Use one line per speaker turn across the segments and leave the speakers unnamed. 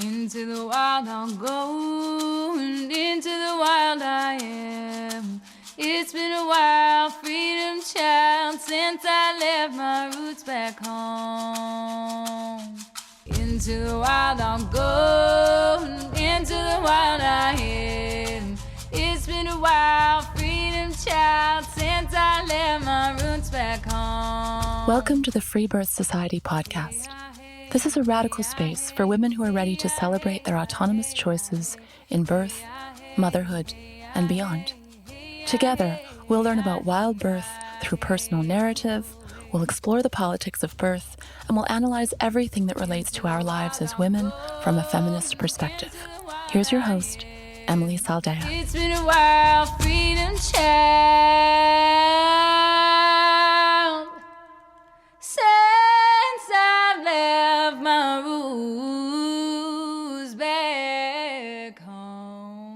Into the wild I'll go, and into the wild I am. It's been a while, freedom child, since I left my roots back home. Into the wild I'll go, and into the wild I am. It's been a while, freedom child, since I left my roots back home.
Welcome to the Free Birth Society podcast. This is a radical space for women who are ready to celebrate their autonomous choices in birth, motherhood, and beyond. Together, we'll learn about wild birth through personal narrative, we'll explore the politics of birth, and we'll analyze everything that relates to our lives as women from a feminist perspective. Here's your host, Emily Saldea.
It's been a while, freedom child, since I left my roots back home.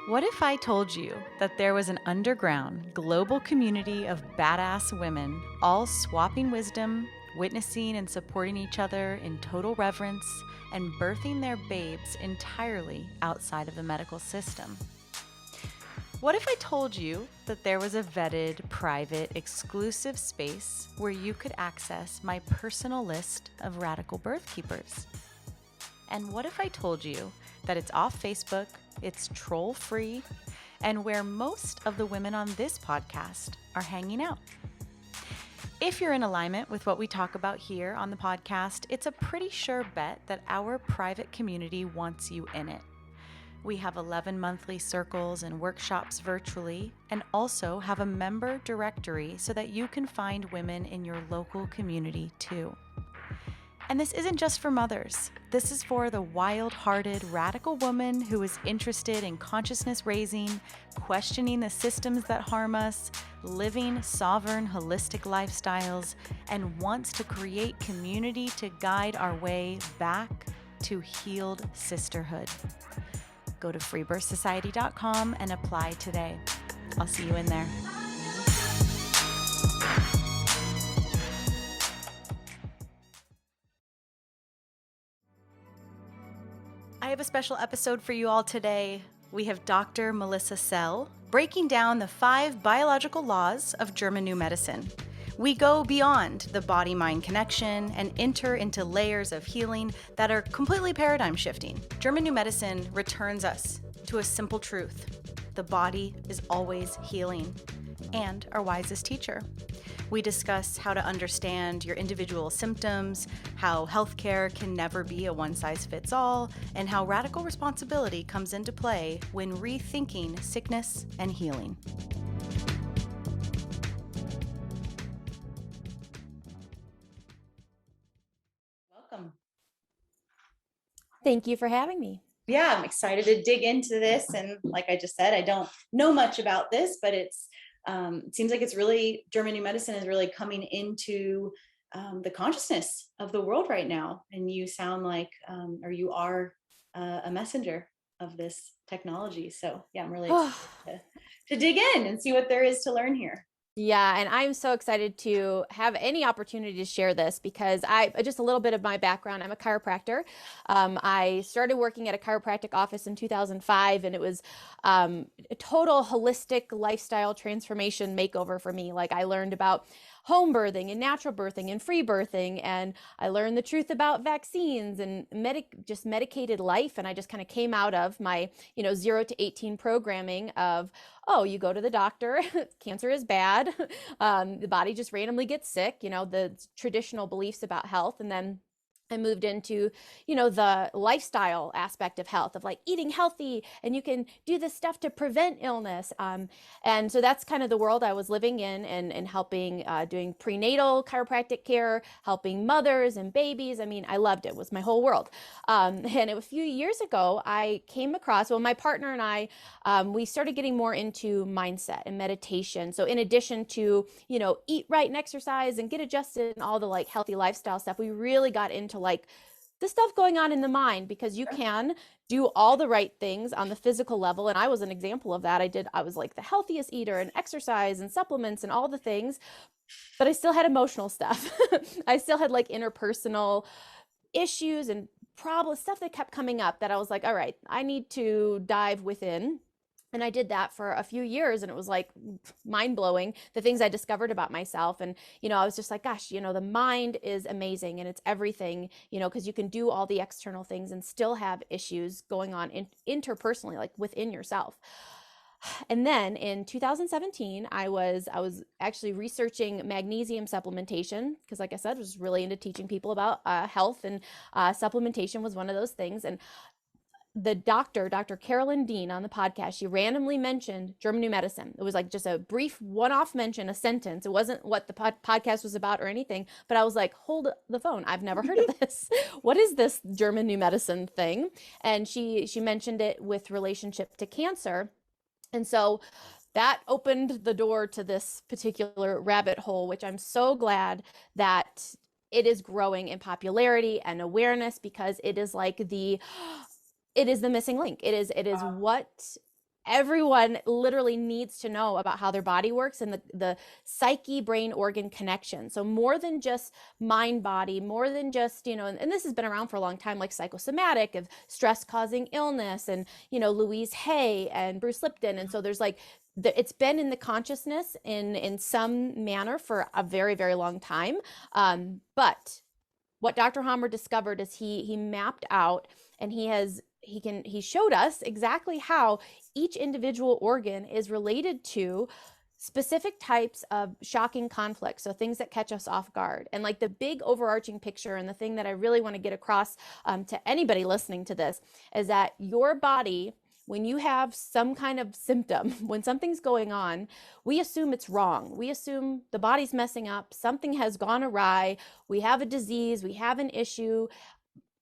What if I told you that there was an underground, global community of badass women, all swapping wisdom, witnessing and supporting each other in total reverence, and birthing their babes entirely outside of the medical system? What if I told you that there was a vetted, private, exclusive space where you could access my personal list of radical birth keepers? And what if I told you that it's off Facebook, it's troll-free, and where most of the women on this podcast are hanging out? If you're in alignment with what we talk about here on the podcast, it's a pretty sure bet that our private community wants you in it. We have 11 monthly circles and workshops virtually, and also have a member directory so that you can find women in your local community too. And this isn't just for mothers. This is for the wild-hearted, radical woman who is interested in consciousness raising, questioning the systems that harm us, living sovereign, holistic lifestyles, and wants to create community to guide our way back to healed sisterhood. Go to freebirthsociety.com and apply today. I'll see you in there. I have a special episode for you all today. We have Dr. Melissa Sell breaking down the 5 biological laws of German New Medicine. We go beyond the body-mind connection and enter into layers of healing that are completely paradigm shifting. German New Medicine returns us to a simple truth. The body is always healing, and our wisest teacher. We discuss how to understand your individual symptoms, how healthcare can never be a one-size-fits-all, and how radical responsibility comes into play when rethinking sickness and healing. Welcome.
Thank you for having me.
Yeah, I'm excited to dig into this. And like I just said, I don't know much about this, but it seems like it's really, German New Medicine is really coming into the consciousness of the world right now. And you sound like, or you are a messenger of this technology. So yeah, I'm really excited to dig in and see what there is to learn here.
Yeah, and I'm so excited to have any opportunity to share this because just a little bit of my background. I'm a chiropractor. I started working at a chiropractic office in 2005, and it was a total holistic lifestyle transformation makeover for me. Like I learned about home birthing and natural birthing and free birthing, and I learned the truth about vaccines and just medicated life. And I just kind of came out of my 0 to 18 programming of, oh, you go to the doctor, cancer is bad, the body just randomly gets sick, the traditional beliefs about health. And then I moved into, the lifestyle aspect of health, of like eating healthy, and you can do this stuff to prevent illness. And so that's kind of the world I was living in, and helping, doing prenatal chiropractic care, helping mothers and babies. I mean, I loved it. It was my whole world. And a few years ago, I came across, my partner and I, we started getting more into mindset and meditation. So in addition to, eat right and exercise and get adjusted and all the like healthy lifestyle stuff, we really got into like the stuff going on in the mind, because you can do all the right things on the physical level. And I was an example of that. I was like the healthiest eater and exercise and supplements and all the things, but I still had emotional stuff. I still had like interpersonal issues and problems, stuff that kept coming up that I was like, all right, I need to dive within. And I did that for a few years, and it was like mind blowing, the things I discovered about myself. And, I was just like, gosh, the mind is amazing and it's everything, because you can do all the external things and still have issues going on interpersonally, like within yourself. And then in 2017, I was actually researching magnesium supplementation because, like I said, I was really into teaching people about health, and supplementation was one of those things. And the Dr. Carolyn Dean on the podcast, she randomly mentioned German New Medicine. It was like just a brief one-off mention, a sentence. It wasn't what the podcast was about or anything, but I was like, hold the phone. I've never heard of this. What is this German New Medicine thing? And she mentioned it with relationship to cancer. And so that opened the door to this particular rabbit hole, which I'm so glad that it is growing in popularity and awareness, because it is the missing link. It is what everyone literally needs to know about how their body works and the psyche brain organ connection. So more than just mind body, more than just, and this has been around for a long time, like psychosomatic of stress causing illness, and, Louise Hay and Bruce Lipton. And so there's like, it's been in the consciousness in some manner for a very, very long time. But what Dr. Hammer discovered is he mapped out, and he showed us exactly how each individual organ is related to specific types of shocking conflicts, so things that catch us off guard. And like the big overarching picture, and the thing that I really want to get across to anybody listening to this, is that your body, when you have some kind of symptom, when something's going on, we assume it's wrong. We assume the body's messing up, something has gone awry, we have a disease, we have an issue.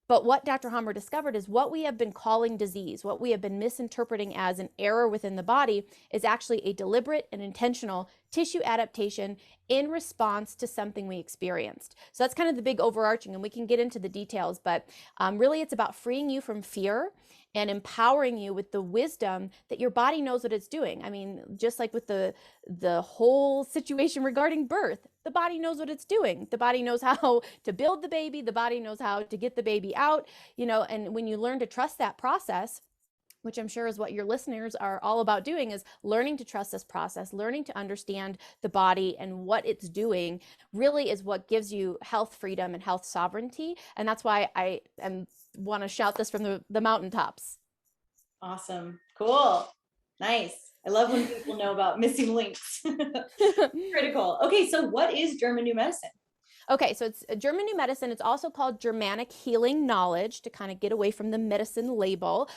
But what Dr. Hammer discovered is what we have been calling disease, what we have been misinterpreting as an error within the body, is actually a deliberate and intentional tissue adaptation in response to something we experienced. So that's kind of the big overarching, and we can get into the details, but really it's about freeing you from fear and empowering you with the wisdom that your body knows what it's doing. I mean, just like with the whole situation regarding birth, the body knows what it's doing. The body knows how to build the baby. The body knows how to get the baby out, and when you learn to trust that process, which I'm sure is what your listeners are all about doing, is learning to trust this process, learning to understand the body and what it's doing, really is what gives you health freedom and health sovereignty. And that's why I want to shout this from the mountaintops.
Awesome. Cool. Nice. I love when people know about missing links. Critical. Okay, so what is German New Medicine?
Okay, so it's German New Medicine. It's also called Germanic Healing Knowledge, to kind of get away from the medicine label.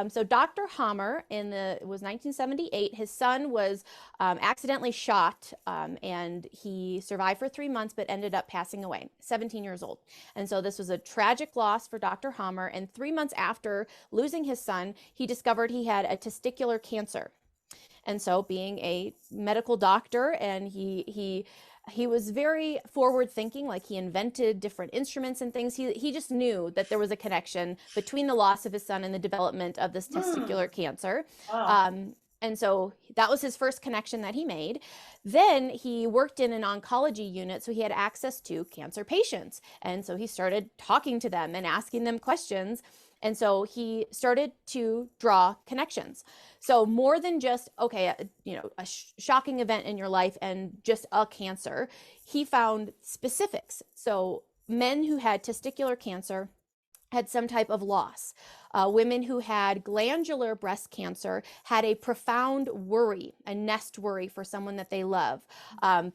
So Dr. Hammer, it was 1978, his son was accidentally shot, and he survived for 3 months, but ended up passing away, 17 years old. And so this was a tragic loss for Dr. Hammer. And 3 months after losing his son, he discovered he had a testicular cancer. And so, being a medical doctor, and he was very forward thinking, like he invented different instruments and things. He just knew that there was a connection between the loss of his son and the development of this testicular cancer.
Wow.
And so that was his first connection that he made. Then he worked in an oncology unit, so he had access to cancer patients. And so he started talking to them and asking them questions. And so he started to draw connections. So more than just, a shocking event in your life and just a cancer, he found specifics. So men who had testicular cancer had some type of loss. Women who had glandular breast cancer had a profound worry, a nest worry for someone that they love.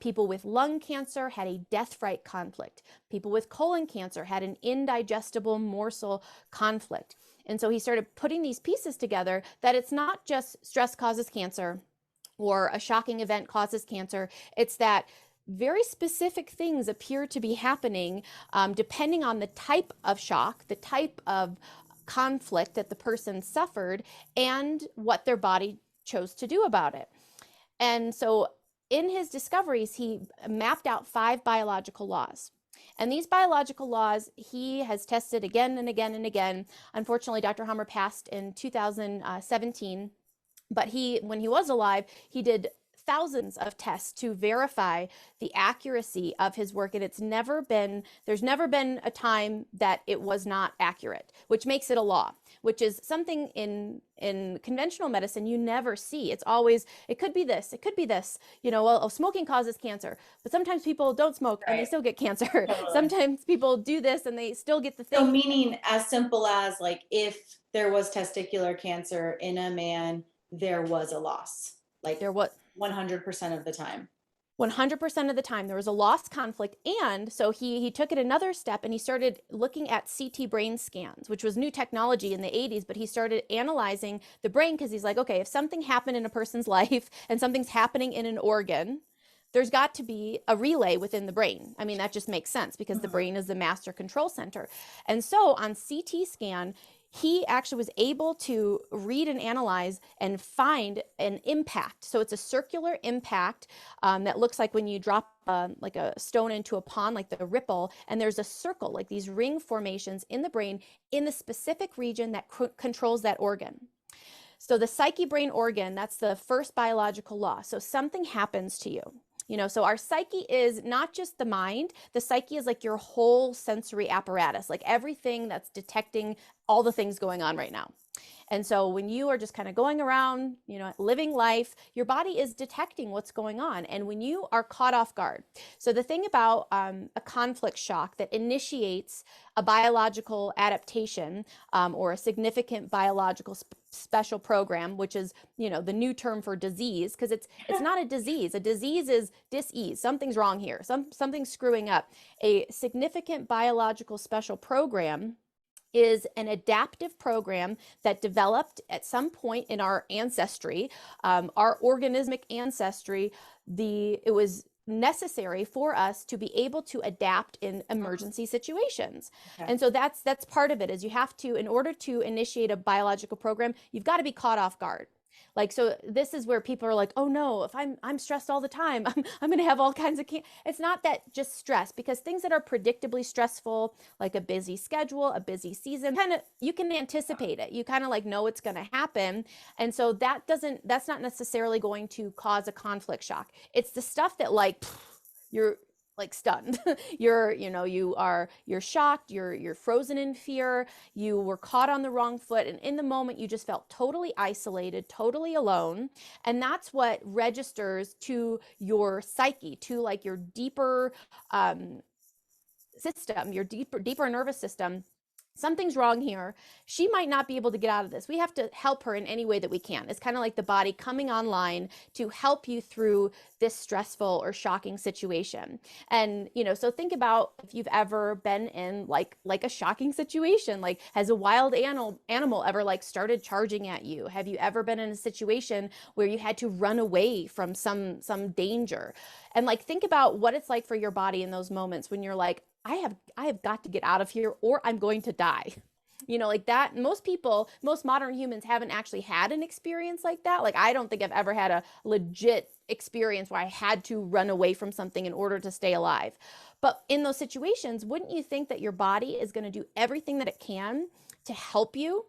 People with lung cancer had a death fright conflict. People with colon cancer had an indigestible morsel conflict. And so he started putting these pieces together, that it's not just stress causes cancer or a shocking event causes cancer. It's that very specific things appear to be happening depending on the type of shock, the type of conflict that the person suffered, and what their body chose to do about it. And so in his discoveries, he mapped out 5 biological laws. And these biological laws, he has tested again and again and again. Unfortunately, Dr. Hammer passed in 2017, but when he was alive, he did thousands of tests to verify the accuracy of his work, and there's never been a time that it was not accurate, which makes it a law, which is something in conventional medicine you never see. It's always, it could be this, it could be this, well, smoking causes cancer, but sometimes people don't smoke and they still get cancer.
Totally.
Sometimes people do this and they still get the thing.
So meaning as simple as like, if there was testicular cancer in a man, there was a loss, like
There was
100% of the time.
100% of the time there was a lost conflict. And so he took it another step and he started looking at CT brain scans, which was new technology in the 80s, but he started analyzing the brain because he's like, okay, if something happened in a person's life and something's happening in an organ, there's got to be a relay within the brain. I mean, that just makes sense because the brain is the master control center. And so on CT scan, he actually was able to read and analyze and find an impact. So it's a circular impact that looks like when you drop like a stone into a pond, like the ripple, and there's a circle, like these ring formations in the brain in the specific region that controls that organ. So the psyche brain organ, that's the first biological law. So something happens to you. So our psyche is not just the mind. The psyche is like your whole sensory apparatus, like everything that's detecting all the things going on right now. And so when you are just kind of going around, living life, your body is detecting what's going on. And when you are caught off guard. So the thing about a conflict shock that initiates a biological adaptation or a significant biological special program, which is, the new term for disease, because it's not a disease. A disease is dis-ease. Something's wrong here. Something's screwing up. A significant biological special program is an adaptive program that developed at some point in our ancestry, our organismic ancestry. It was necessary for us to be able to adapt in emergency situations.
Okay.
And so that's part of it, is you have to, in order to initiate a biological program, you've got to be caught off guard. Like, so this is where people are like, oh no, if I'm stressed all the time, I'm going to have all kinds of It's not that just stress, because things that are predictably stressful, like a busy schedule, a busy season, you can anticipate it. You kind of like know it's going to happen. And so that's not necessarily going to cause a conflict shock. It's the stuff that like you're like stunned. You're shocked, you're frozen in fear, you were caught on the wrong foot, and in the moment you just felt totally isolated, totally alone. And that's what registers to your psyche, to like your deeper system, your deeper nervous system. Something's wrong here. She might not be able to get out of this. We have to help her in any way that we can. It's kind of like the body coming online to help you through this stressful or shocking situation. And, so think about if you've ever been in like a shocking situation, like has a wild animal ever like started charging at you? Have you ever been in a situation where you had to run away from some danger? And like, think about what it's like for your body in those moments when you're like, I have got to get out of here or I'm going to die. Like that. Most modern humans haven't actually had an experience like that. Like, I don't think I've ever had a legit experience where I had to run away from something in order to stay alive. But in those situations, wouldn't you think that your body is going to do everything that it can to help you?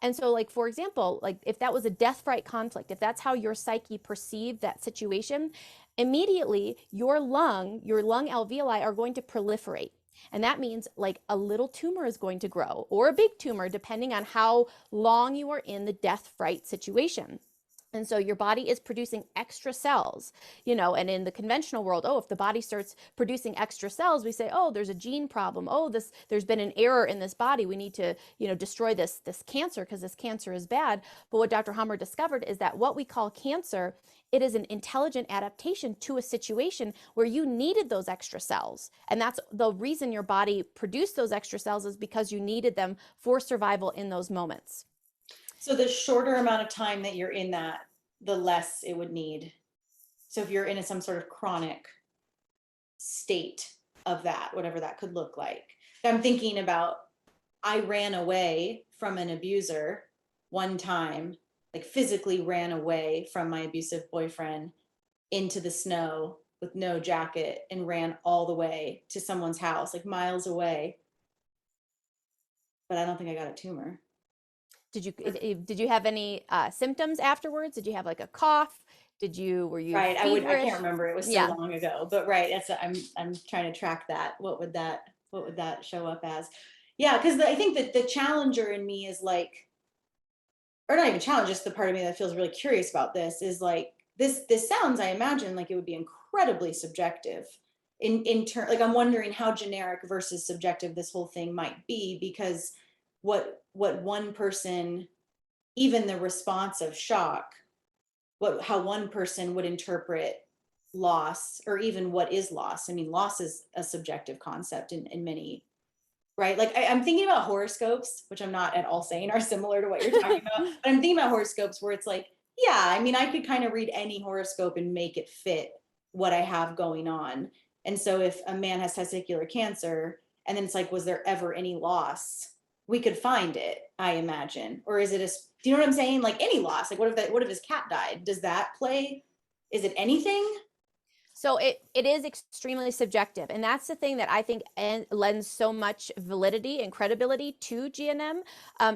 And so, like, for example, like if that was a death fright conflict, if that's how your psyche perceived that situation, immediately your lung alveoli are going to proliferate. And that means like a little tumor is going to grow, or a big tumor, depending on how long you are in the death fright situation. And so your body is producing extra cells, and in the conventional world, if the body starts producing extra cells, we say, there's a gene problem. There's been an error in this body. We need to, destroy this cancer because this cancer is bad. But what Dr. Hammer discovered is that what we call cancer, it is an intelligent adaptation to a situation where you needed those extra cells. And that's the reason your body produced those extra cells, is because you needed them for survival in those moments.
So the shorter amount of time that you're in that, the less it would need. So if you're in some sort of chronic state of that, whatever that could look like. I'm thinking about, I ran away from an abuser one time, like physically ran away from my abusive boyfriend into the snow with no jacket and ran all the way to someone's house, like miles away. But I don't think I got a tumor.
Did you have any symptoms afterwards? Did you have like a cough? Were you
Right. I can't
feverish?
remember. It was so
Yeah.
long ago, but right. I'm trying to track that. What would that show up as? Yeah. Cause I think that the challenger in me is like, or not even challenge, just the part of me that feels really curious about this is like, this sounds, I imagine, like it would be incredibly subjective in turn. Like I'm wondering how generic versus subjective this whole thing might be, because what one person, even the response of shock, how one person would interpret loss, or even what is loss. I mean, loss is a subjective concept in many, right? Like I'm thinking about horoscopes, which I'm not at all saying are similar to what you're talking about, but I'm thinking about horoscopes where it's like, yeah, I mean, I could kind of read any horoscope and make it fit what I have going on. And so if a man has testicular cancer, and then it's like, was there ever any loss? We could find it, I imagine. Or is it do you know what I'm saying? Like any loss, like what if his cat died? Does that play? Is it anything?
So it is extremely subjective, and that's the thing that I think lends so much validity and credibility to GNM,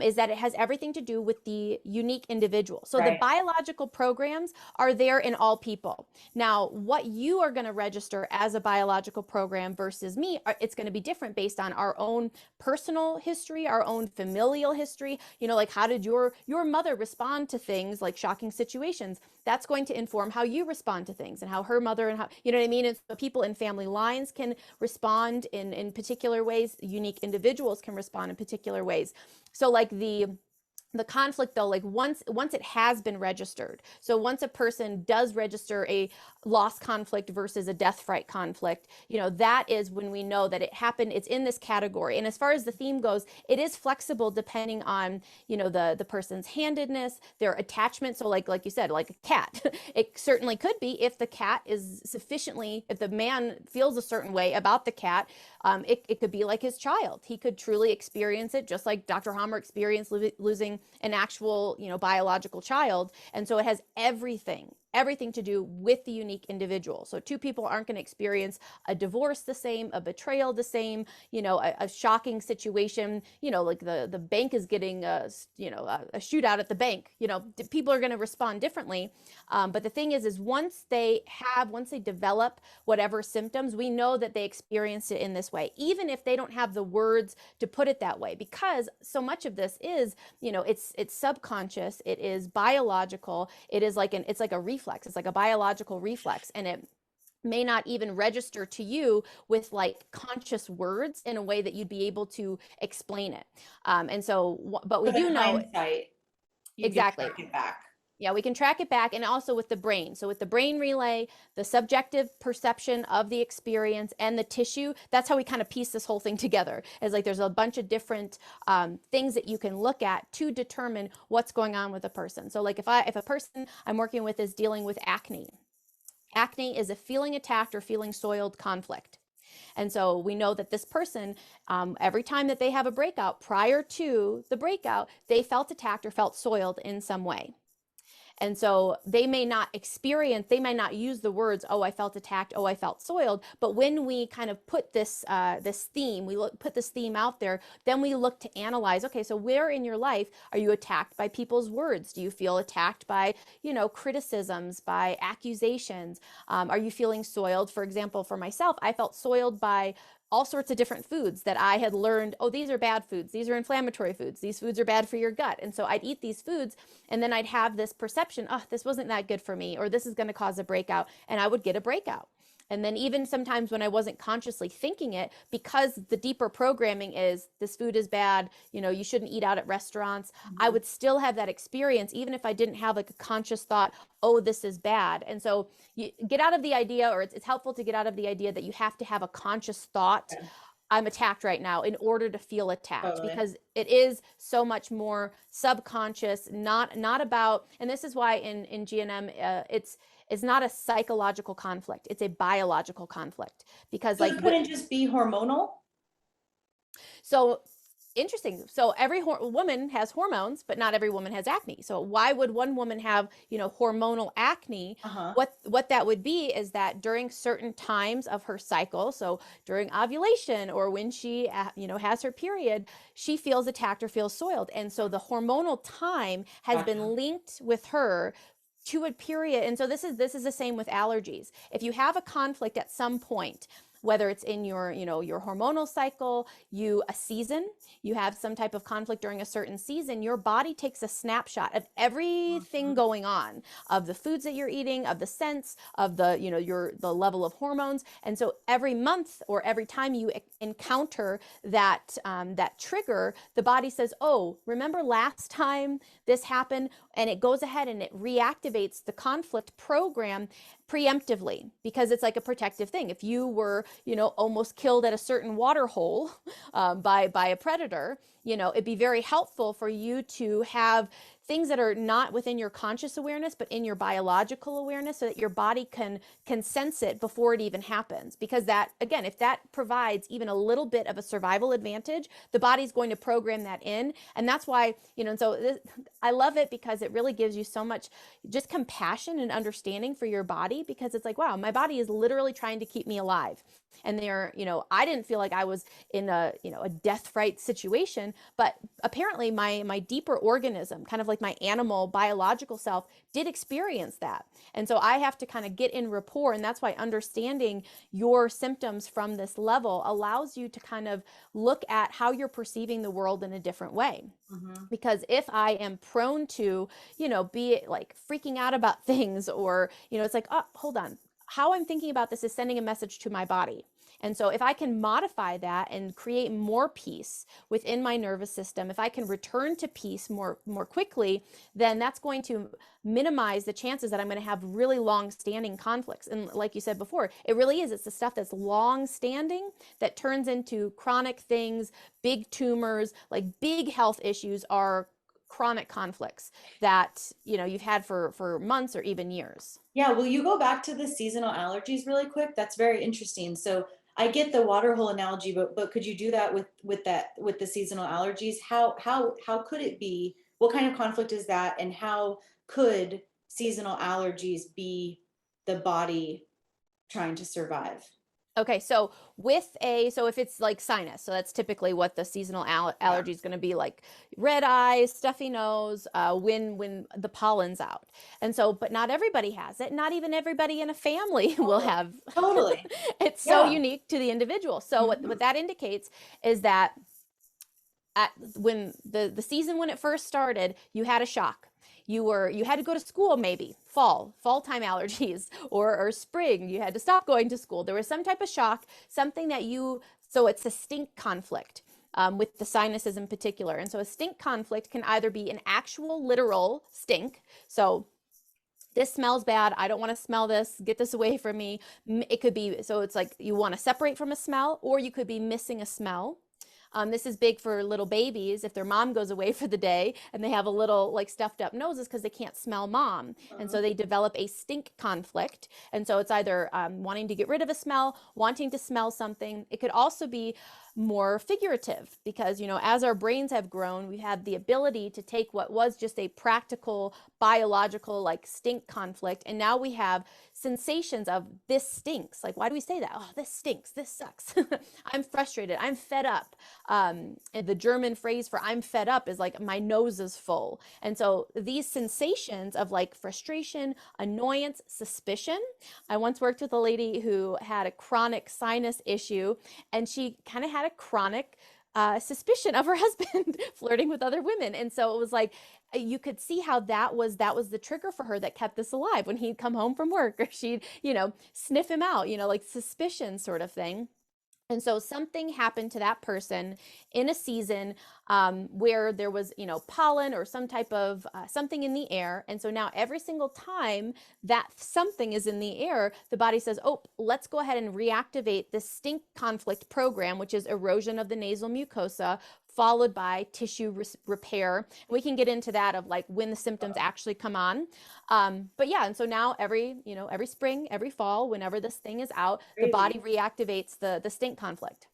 is that it has everything to do with the unique individual. So the
Right.
biological programs are there in all people. Now, what you are going to register as a biological program versus me, it's going to be different based on our own personal history, our own familial history. You know, like how did your mother respond to things like shocking situations? That's going to inform how you respond to things, and how her mother, and how, you know what I mean? And so people in family lines can respond in particular ways. Unique individuals can respond in particular ways. So like the conflict though, like once it has been registered, so once a person does register a loss conflict versus a death fright conflict, you know, that is when we know that it happened, it's in this category. And as far as the theme goes, it is flexible depending on, you know, the person's handedness, their attachment. So like you said, like a cat, it certainly could be, if the cat is sufficiently, if the man feels a certain way about the cat, it could be like his child. He could truly experience it just like Dr. Hammer experienced losing an actual, you know, biological child. And so it has everything to do with the unique individual. So two people aren't going to experience a divorce the same, a betrayal the same, you know, a shocking situation, you know, like the bank is getting a shootout at the bank, you know, people are going to respond differently. But the thing is once they develop whatever symptoms, we know that they experienced it in this way, even if they don't have the words to put it that way, because so much of this is, you know, it's subconscious, it is biological, it's like a reflex, it's like a biological reflex, and it may not even register to you with like conscious words in a way that you'd be able to explain it. And so, but we do know
hindsight, you
exactly.
can track it back.
Yeah, we can track it back, and also with the brain. So with the brain relay, the subjective perception of the experience, and the tissue, that's how we kind of piece this whole thing together. It's like there's a bunch of different things that you can look at to determine what's going on with a person. So like if a person I'm working with is dealing with acne. Acne is a feeling attacked or feeling soiled conflict. And so we know that this person, every time that they have a breakout, prior to the breakout, they felt attacked or felt soiled in some way. And so they may not use the words, oh, I felt attacked, oh, I felt soiled. But when we kind of put this theme, put this theme out there, then we look to analyze, okay, so where in your life are you attacked by people's words? Do you feel attacked by, you know, criticisms, by accusations? Are you feeling soiled? For example, for myself, I felt soiled by all sorts of different foods that I had learned, oh, these are bad foods, these are inflammatory foods, these foods are bad for your gut. And so I'd eat these foods, and then I'd have this perception, oh, this wasn't that good for me, or this is going to cause a breakout, and I would get a breakout. And then even sometimes when I wasn't consciously thinking it, because the deeper programming is this food is bad, you know, you shouldn't eat out at restaurants, I would still have that experience, even if I didn't have like a conscious thought, oh, this is bad. And so you get out of the idea, or it's helpful to get out of the idea that you have to have a conscious thought,
Okay.
I'm attacked right now, in order to feel attacked.
Totally.
Because it is so much more subconscious, not about, and this is why in GNM, it's not a psychological conflict, it's a biological conflict. Because
So
like
it couldn't just be hormonal?
so interesting. So every woman has hormones, but not every woman has acne. So why would one woman have, hormonal acne?
Uh-huh.
What that would be is that during certain times of her cycle, so during ovulation or when she, has her period, she feels attacked or feels soiled. And so the hormonal time has
Gotcha.
been linked with her to a period. And so this is the same with allergies. If you have a conflict at some point, whether it's in your, your hormonal cycle, a season, you have some type of conflict during a certain season, your body takes a snapshot of everything going on, of the foods that you're eating, of the scents, of the, the level of hormones. And so every month or every time you encounter that, that trigger, the body says, oh, remember last time this happened? And it goes ahead and it reactivates the conflict program preemptively, because it's like a protective thing. If you were, almost killed at a certain water hole by a predator, it'd be very helpful for you to have things that are not within your conscious awareness, but in your biological awareness, so that your body can sense it before it even happens. Because that, again, if that provides even a little bit of a survival advantage, the body's going to program that in. And that's why, I love it, because it really gives you so much just compassion and understanding for your body, because it's like, wow, my body is literally trying to keep me alive. And I didn't feel like I was in a death fright situation, but apparently my deeper organism, kind of like my animal biological self, did experience that. And so I have to kind of get in rapport. And that's why understanding your symptoms from this level allows you to kind of look at how you're perceiving the world in a different way.
Mm-hmm.
Because if I am prone to, be like freaking out about things, or, it's like, oh, hold on, how I'm thinking about this is sending a message to my body. And so if I can modify that and create more peace within my nervous system, if I can return to peace more quickly, then that's going to minimize the chances that I'm going to have really long-standing conflicts. And like you said before, it really is. It's the stuff that's long-standing that turns into chronic things, big tumors, like big health issues are chronic conflicts that, you've had for months or even years.
Yeah, will you go back to the seasonal allergies really quick? That's very interesting. So I get the water hole analogy, but could you do that with the seasonal allergies? How could it be? What kind of conflict is that? And how could seasonal allergies be the body trying to survive?
Okay, so if it's like sinus, so that's typically what the seasonal allergy is going to be like: red eyes, stuffy nose, when the pollen's out. And so, but not everybody has it. Not even everybody in a family will have.
Totally.
It's so
Yeah.
unique to the individual. So what that indicates is that when the season, when it first started, you had a shock. You had to go to school, maybe fall time allergies, or spring, you had to stop going to school. There was some type of shock, something that so it's a stink conflict. With the sinuses in particular. And so a stink conflict can either be an actual literal stink. So this smells bad, I don't want to smell this, get this away from me. It could be, so it's like you want to separate from a smell, or you could be missing a smell. This is big for little babies if their mom goes away for the day and they have a little like stuffed up noses because they can't smell mom. And so they develop a stink conflict. And so it's either wanting to get rid of a smell, wanting to smell something. It could also be more figurative, because as our brains have grown, we have the ability to take what was just a practical biological like stink conflict, and now we have sensations of this stinks. Like, why do we say that? Oh, this stinks, this sucks. I'm frustrated, I'm fed up. And the German phrase for I'm fed up is like my nose is full. And so these sensations of like frustration, annoyance, suspicion. I once worked with a lady who had a chronic sinus issue, and she kind of had a chronic suspicion of her husband flirting with other women. And so it was like, you could see how that was the trigger for her that kept this alive. When he'd come home from work, or she'd, sniff him out, like suspicion sort of thing. And so something happened to that person in a season where there was, pollen or some type of something in the air. And so now every single time that something is in the air, the body says, oh, let's go ahead and reactivate this stink conflict program, which is erosion of the nasal mucosa, followed by tissue repair. We can get into that of like when the symptoms actually come on. But yeah, and so now every spring, every fall, whenever this thing is out, the body reactivates the stink conflict.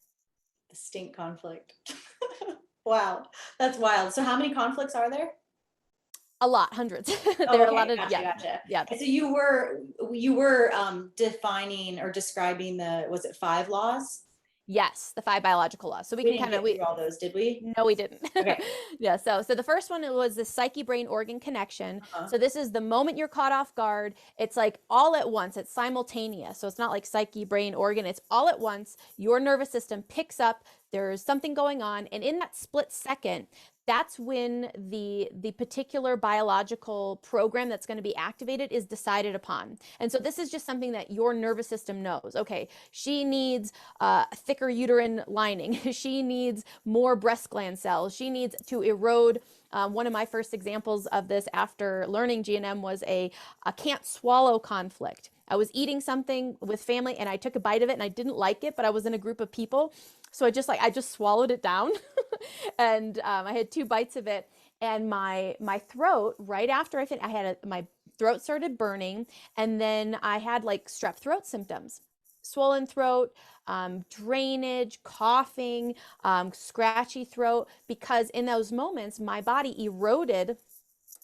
The stink conflict. Wow, that's wild. So how many conflicts are there?
A lot, hundreds.
Oh,
There are a
okay,
lot of,
gotcha,
yeah,
gotcha.
yeah.
And so you were defining or describing the, was it 5 laws?
Yes, the 5 biological laws. So we
We
can
didn't
kind of,
get through all those, did we?
no, we didn't.
Okay.
Yeah, so the first one, it was the psyche brain organ connection.
Uh-huh.
So this is the moment you're caught off guard. It's like all at once, it's simultaneous. So it's not like psyche brain organ, it's all at once. Your nervous system picks up, there's something going on, and in that split second, that's when the particular biological program that's going to be activated is decided upon. And so this is just something that your nervous system knows. Okay, she needs a thicker uterine lining. She needs more breast gland cells. She needs to erode. One of my first examples of this after learning GNM was a can't swallow conflict. I was eating something with family and I took a bite of it and I didn't like it, but I was in a group of people. So I just swallowed it down and I had 2 bites of it, and my throat right after I had my throat started burning, and then I had like strep throat symptoms, swollen throat, drainage, coughing, scratchy throat, because in those moments my body eroded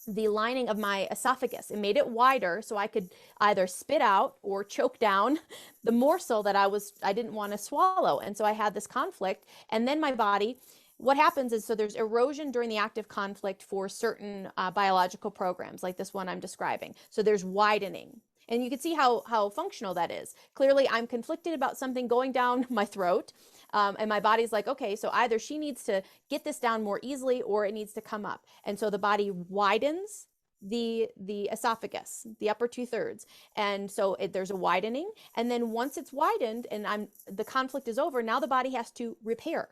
the lining of my esophagus. It made it wider so I could either spit out or choke down the morsel that I didn't want to swallow. And so I had this conflict. And then my body, what happens is, so there's erosion during the active conflict for certain biological programs like this one I'm describing. So there's widening. And you can see how functional that is. Clearly, I'm conflicted about something going down my throat. And my body's like, okay, so either she needs to get this down more easily or it needs to come up. And so the body widens the esophagus, the upper 2/3. And so there's a widening. And then once it's widened and the conflict is over, now the body has to repair.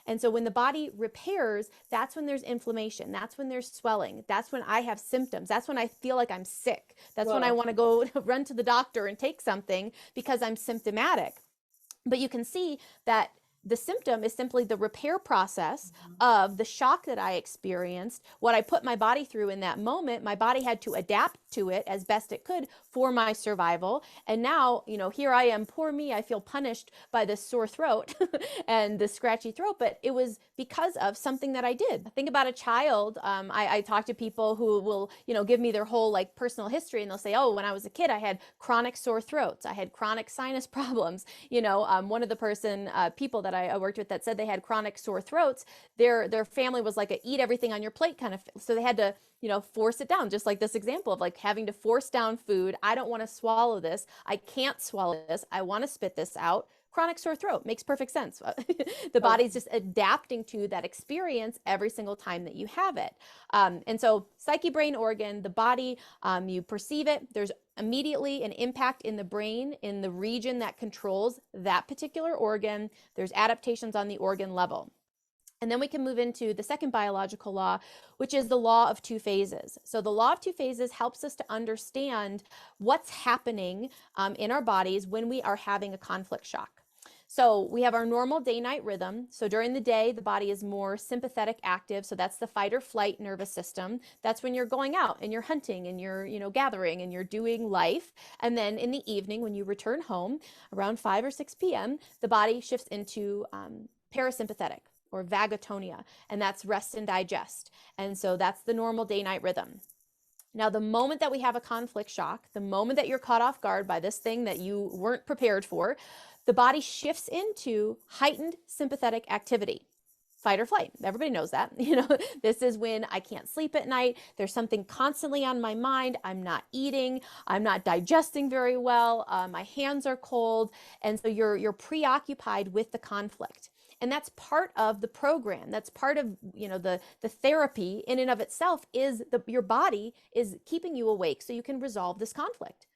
And so when the body repairs, that's when there's inflammation. That's when there's swelling. That's when I have symptoms. That's when I feel like I'm sick. That's when I want to go run to the doctor and take something because I'm symptomatic. But you can see that the symptom is simply the repair process of the shock that I experienced. What I put my body through in that moment, my body had to adapt to it as best it could for my survival. And now, here I am, poor me, I feel punished by this sore throat and the scratchy throat, but it was because of something that I did. Think about a child. I talk to people who will, give me their whole like personal history, and they'll say, oh, when I was a kid, I had chronic sore throats. I had chronic sinus problems. One of the people that I worked with that said they had chronic sore throats, their family was like a eat everything on your plate kind of, so they had to, force it down, just like this example of like having to force down food. I don't want to swallow this. I can't swallow this. I want to spit this out. Chronic sore throat makes perfect sense. The body's just adapting to that experience every single time that you have it. And so psyche brain organ, the body, you perceive it. There's immediately an impact in the brain, in the region that controls that particular organ. There's adaptations on the organ level. And then we can move into the second biological law, which is the law of 2 phases. So the law of 2 phases helps us to understand what's happening in our bodies when we are having a conflict shock. So we have our normal day-night rhythm. So during the day, the body is more sympathetic active. So that's the fight or flight nervous system. That's when you're going out and you're hunting and you're, gathering and you're doing life. And then in the evening, when you return home around 5 or 6 p.m., the body shifts into parasympathetic or vagatonia, and that's rest and digest. And so that's the normal day-night rhythm. Now, the moment that we have a conflict shock, the moment that you're caught off guard by this thing that you weren't prepared for, the body shifts into heightened sympathetic activity. Fight or flight. Everybody knows that. This is when I can't sleep at night. There's something constantly on my mind. I'm not eating. I'm not digesting very well. My hands are cold. And so you're preoccupied with the conflict. And that's part of the program. That's part of, the therapy in and of itself is your body is keeping you awake so you can resolve this conflict.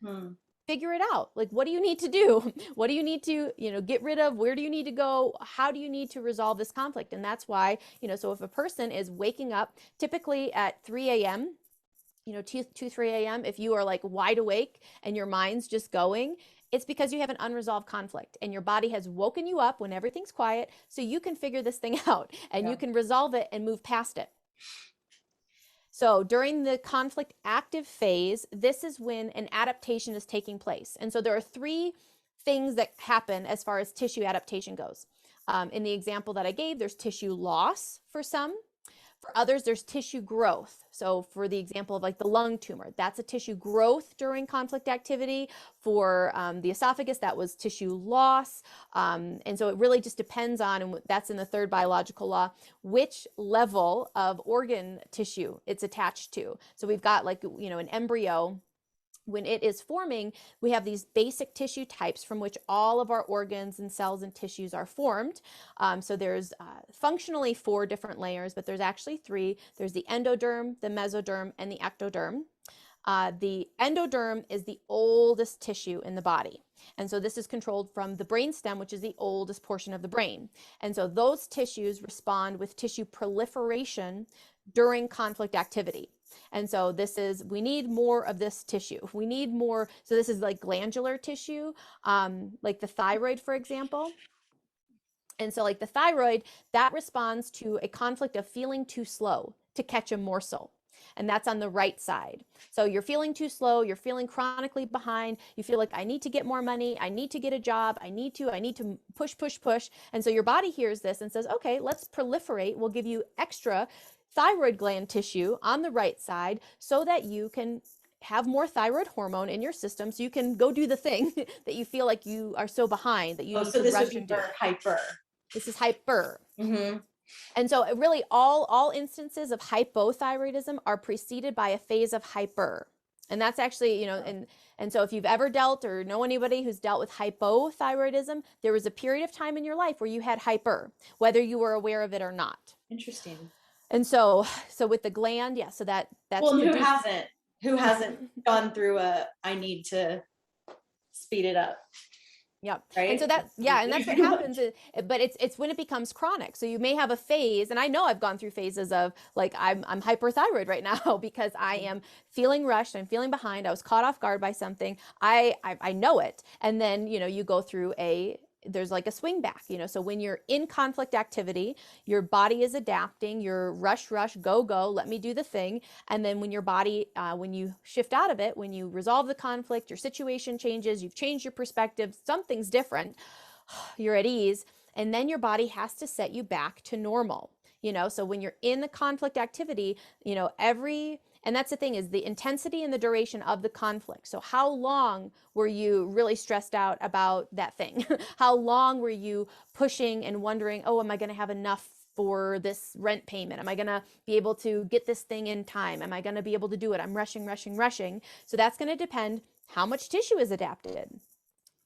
Figure it out. Like, what do you need to do? What do you need to, get rid of? Where do you need to go? How do you need to resolve this conflict? And that's why, so if a person is waking up typically at 3 a.m., 2, 3 a.m., if you are like wide awake and your mind's just going, it's because you have an unresolved conflict and your body has woken you up when everything's quiet so you can figure this thing out and you can resolve it and move past it. So during the conflict active phase, this is when an adaptation is taking place. And so there are 3 things that happen as far as tissue adaptation goes. In the example that I gave, there's tissue loss for some. For others, there's tissue growth. So for the example of like the lung tumor, that's a tissue growth during conflict activity. For the esophagus, that was tissue loss. And so it really just depends on, and that's in the third biological law, which level of organ tissue it's attached to. So we've got like, an embryo. When it is forming, we have these basic tissue types from which all of our organs and cells and tissues are formed. So there's functionally 4 different layers, but there's actually 3. There's the endoderm, the mesoderm, and the ectoderm. The endoderm is the oldest tissue in the body. And so this is controlled from the brainstem, which is the oldest portion of the brain. And so those tissues respond with tissue proliferation during conflict activity. And so we need more of this tissue. We need more. So this is like glandular tissue, like the thyroid, for example. And so like the thyroid, that responds to a conflict of feeling too slow to catch a morsel. And that's on the right side. So you're feeling too slow, you're feeling chronically behind, you feel like I need to get more money, I need to get a job, I need to push, push, push. And so your body hears this and says, okay, let's proliferate. We'll give you extra thyroid gland tissue on the right side so that you can have more thyroid hormone in your system so you can go do the thing that you feel like you are so behind that you need
so
to
this
rush
would be
and do.
for hyper.
This is hyper.
Mm-hmm.
And so really all instances of hypothyroidism are preceded by a phase of hyper. And that's actually, and so if you've ever dealt or know anybody who's dealt with hypothyroidism, there was a period of time in your life where you had hyper, whether you were aware of it or not.
Interesting.
And so with the gland, yeah, so that's
well, who hasn't gone through I need to speed it up.
Yep.
Right.
And so and that's what happens. But it's when it becomes chronic. So you may have a phase, and I know I've gone through phases of like I'm hyperthyroid right now because I am feeling rushed, I'm feeling behind, I was caught off guard by something. I know it. And then, you go through there's like a swing back, so when you're in conflict activity, your body is adapting, you're rush, go, let me do the thing. And then when your body, when you shift out of it, when you resolve the conflict, your situation changes, you've changed your perspective, something's different, you're at ease. And then your body has to set you back to normal, so when you're in the conflict activity, and that's the thing is the intensity and the duration of the conflict. So how long were you really stressed out about that thing? How long were you pushing and wondering, oh, am I going to have enough for this rent payment? Am I going to be able to get this thing in time? Am I going to be able to do it? I'm rushing. So that's going to depend how much tissue is adapted.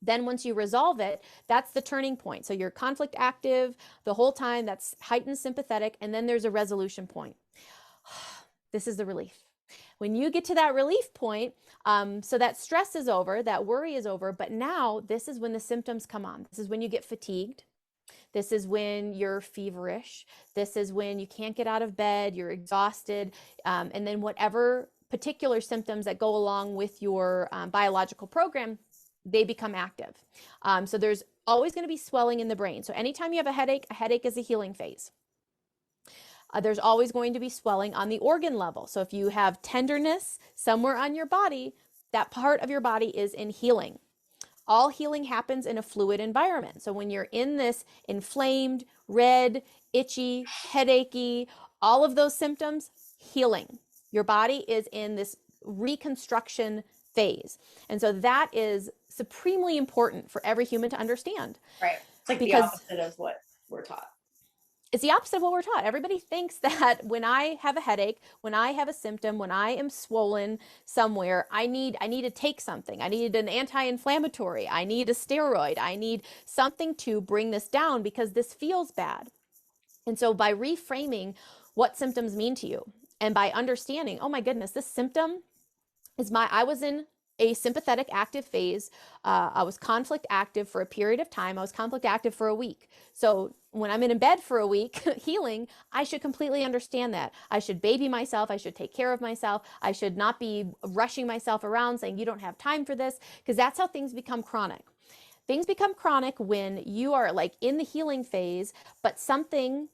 Then once you resolve it, that's the turning point. So you're conflict active the whole time, that's heightened sympathetic, and then there's a resolution point. This is the relief. When you get to that relief point, so that stress is over, that worry is over, but now this is when the symptoms come on. This is when you get fatigued. This is when you're feverish. This is when you can't get out of bed, you're exhausted, and then whatever particular symptoms that go along with your biological program, they become active. So there's always going to be swelling in the brain. So anytime you have a headache is a healing phase. There's always going to be swelling on the organ level. So if you have tenderness somewhere on your body, that part of your body is in healing. All healing happens in a fluid environment. So when you're in this inflamed, red, itchy, headachy, all of those symptoms, healing. Your body is in this reconstruction phase. And so that is supremely important for every human to understand.
Right. It's like the opposite of what we're taught.
It's the opposite of what we're taught. Everybody thinks that when I have a headache, when I have a symptom, when I am swollen somewhere, I need to take something. I need an anti-inflammatory. I need a steroid. I need something to bring this down because this feels bad. And so by reframing what symptoms mean to you and by understanding, oh my goodness, this symptom is I was in a sympathetic active phase. I was conflict active for a period of time. I was conflict active for a week. So when I'm in bed for a week healing, I should completely understand that. I should baby myself. I should take care of myself. I should not be rushing myself around saying you don't have time for this, because that's how things become chronic. Things become chronic when you are like in the healing phase, but something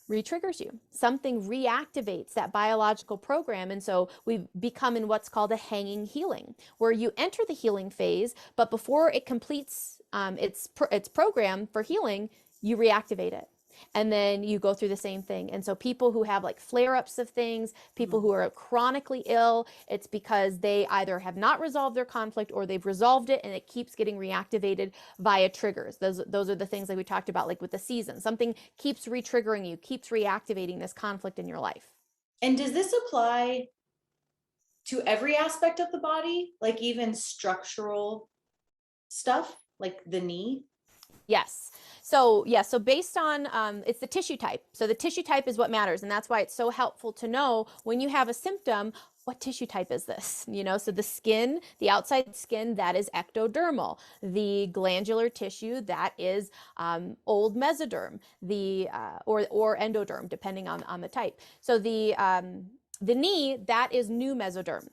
re-triggers you. Something reactivates that biological program. And so we become in what's called a hanging healing, where you enter the healing phase, but before it completes its program for healing, you reactivate it. And then you go through the same thing. And so people who have like flare-ups of things, people who are chronically ill, it's because they either have not resolved their conflict or they've resolved it and it keeps getting reactivated via triggers. Those are the things like we talked about, like with the season. Something keeps re-triggering you, keeps reactivating this conflict in your life.
And does this apply to every aspect of the body, like even structural stuff, like the knee?
Yes. So yeah, so based on, it's the tissue type. So the tissue type is what matters. And that's why it's so helpful to know when you have a symptom, what tissue type is this? You know, so the skin, the outside skin, that is ectodermal. The glandular tissue, that is old mesoderm, or endoderm, depending on the type. So the knee, that is new mesoderm,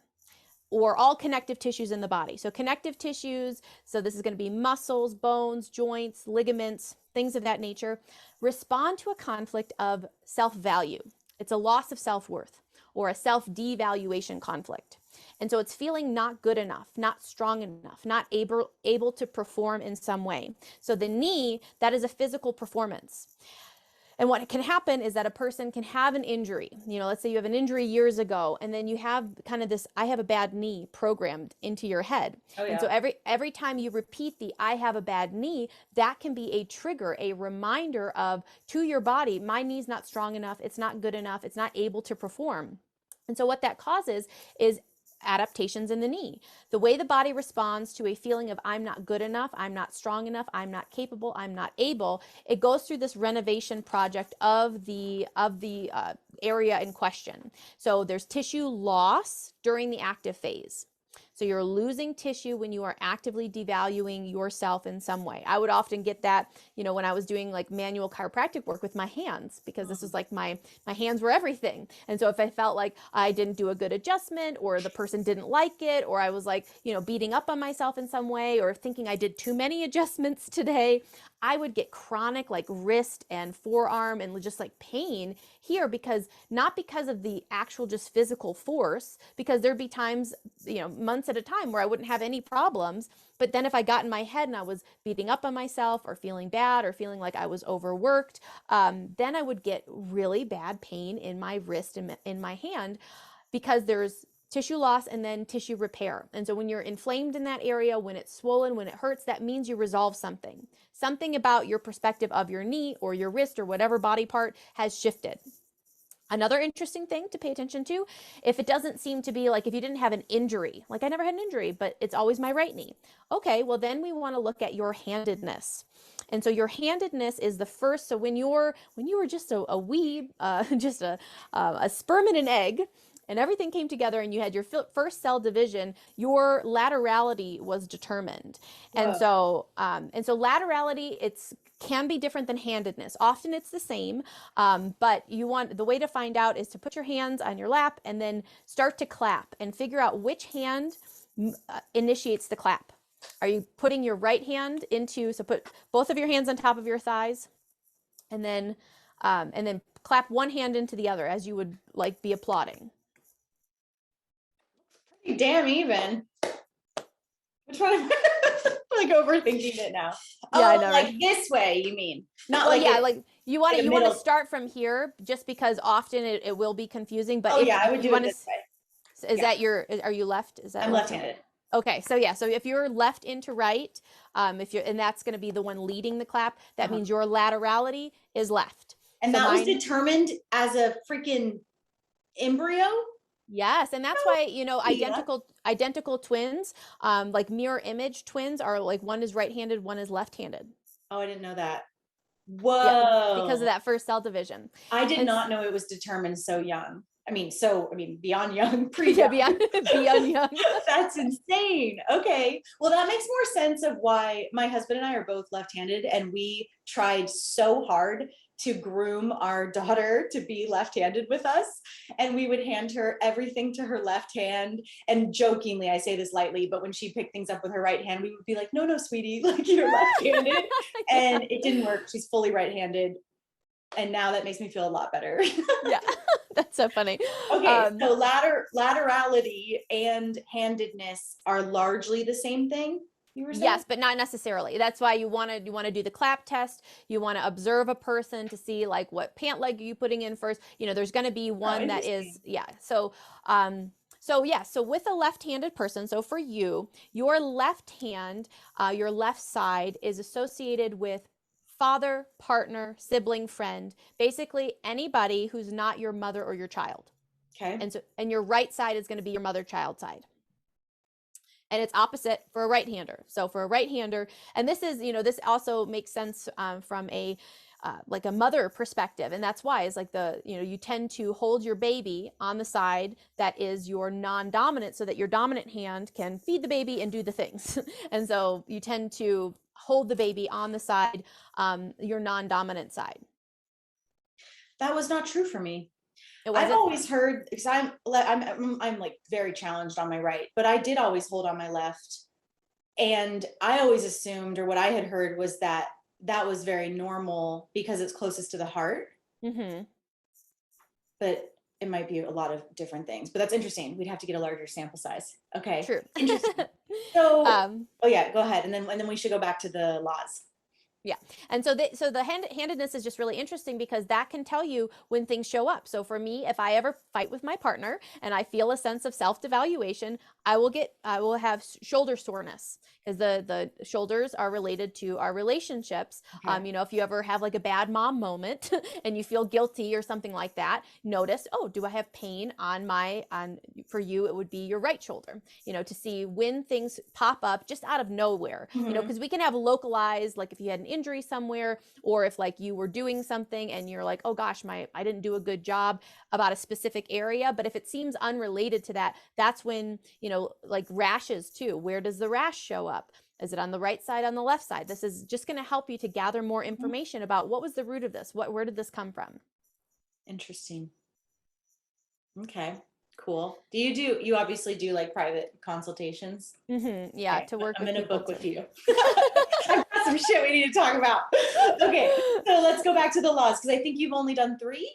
or all connective tissues in the body. So connective tissues, so this is going to be muscles, bones, joints, ligaments, things of that nature, respond to a conflict of self-value. It's a loss of self-worth or a self-devaluation conflict. And so it's feeling not good enough, not strong enough, not able to perform in some way. So the knee, that is a physical performance. And what can happen is that a person can have an injury. You know, let's say you have an injury years ago, and then you have kind of this, I have a bad knee programmed into your head.
Oh, yeah.
And so every time you repeat the I have a bad knee, that can be a trigger, a reminder of to your body, my knee's not strong enough, it's not good enough, it's not able to perform. And so what that causes is adaptations in the knee. The way the body responds to a feeling of I'm not good enough, I'm not strong enough, I'm not capable, I'm not able, it goes through this renovation project of the area in question. So there's tissue loss during the active phase. So you're losing tissue when you are actively devaluing yourself in some way. I would often get that, you know, when I was doing like manual chiropractic work with my hands, because this is like my hands were everything. And so if I felt like I didn't do a good adjustment, or the person didn't like it, or I was like, you know, beating up on myself in some way, or thinking I did too many adjustments today, I would get chronic like wrist and forearm and just like pain here, because not because of the actual just physical force, because there'd be times, you know, months at a time where I wouldn't have any problems. But then if I got in my head and I was beating up on myself or feeling bad or feeling like I was overworked, then I would get really bad pain in my wrist and in my hand, because there's tissue loss and then tissue repair. And so when you're inflamed in that area, when it's swollen, when it hurts, that means you resolve something. Something about your perspective of your knee or your wrist or whatever body part has shifted. Another interesting thing to pay attention to, if it doesn't seem to be like, if you didn't have an injury, like I never had an injury, but it's always my right knee. Okay, well then we want to look at your handedness. And so your handedness is the first. So when you were just a wee, just a sperm and an egg, and everything came together and you had your first cell division, your laterality was determined. And so laterality, can be different than handedness. Often it's the same, but the way to find out is to put your hands on your lap and then start to clap and figure out which hand initiates the clap. Are you putting your right hand so put both of your hands on top of your thighs, and then clap one hand into the other as you would like be applauding.
Damn even. Which one? I'm like overthinking it now.
Yeah,
oh,
I know,
like
right?
This way, you mean? Not
Well,
like
yeah,
it,
like you want
like
to start from here, just because often it will be confusing. But
I would do it this way.
Is that are you left? Is that
I'm left-handed.
Okay, so yeah, so if you're left into right, and that's going to be the one leading the clap, that means your laterality is left.
And so that was determined as a freaking embryo?
Yes, and that's why, you know, identical twins, like mirror image twins, are like one is right-handed, one is left-handed.
Oh, I didn't know that. Whoa.
Yeah, because of that first cell division.
I did not know it was determined so young. I mean, beyond young, pre-young.
Yeah, beyond young.
That's insane. Okay. Well, that makes more sense of why my husband and I are both left-handed, and we tried so hard to groom our daughter to be left-handed with us. And we would hand her everything to her left hand. And jokingly, I say this lightly, but when she picked things up with her right hand, we would be like, no, sweetie, like you're left-handed. And it didn't work. She's fully right-handed. And now that makes me feel a lot better.
Yeah, that's so funny.
Okay, so laterality and handedness are largely the same thing? you were saying?
Yes, but not necessarily. That's why you want to do the clap test. You want to observe a person to see like what pant leg are you putting in first. There's going to be one that is so with a left-handed person, so for you, your left hand, your left side is associated with father, partner, sibling, friend, basically anybody who's not your mother or your child.
Okay.
And your right side is going to be your mother-child side. And it's opposite for a right-hander. So for a right-hander, and this is, this also makes sense from a like a mother perspective, and that's why it's like you tend to hold your baby on the side that is your non-dominant, so that your dominant hand can feed the baby and do the things. And so you tend to hold the baby on the side, your non-dominant side.
That was not true for me.
It
I've
wasn't?
always heard, because I'm like very challenged on my right, but I did always hold on my left. And I always assumed, or what I had heard was that was very normal because it's closest to the heart.
Mm-hmm.
But it might be a lot of different things. But that's interesting. We'd have to get a larger sample size. Okay.
True.
Interesting. So, oh yeah, go ahead. And then we should go back to the laws.
Yeah. And so the handedness is just really interesting because that can tell you when things show up. So for me, if I ever fight with my partner and I feel a sense of self-devaluation, I will have shoulder soreness, because the shoulders are related to our relationships.
Okay.
If you ever have like a bad mom moment and you feel guilty or something like that, notice, oh, do I have pain for you, it would be your right shoulder, to see when things pop up just out of nowhere, because we can have localized, like if you had an injury somewhere, or if like you were doing something and you're like, oh gosh, I didn't do a good job about a specific area. But if it seems unrelated to that, that's when, like rashes too. Where does the rash show up? Is it on the right side, on the left side? This is just going to help you to gather more information about what was the root of this. Where did this come from?
Interesting. Okay, cool. You obviously do like private consultations?
Mm-hmm. Yeah,
okay.
To work
I'm
with
in a
people
book with you. I've got some shit we need to talk about. Okay, so let's go back to the laws, because I think you've only done 3.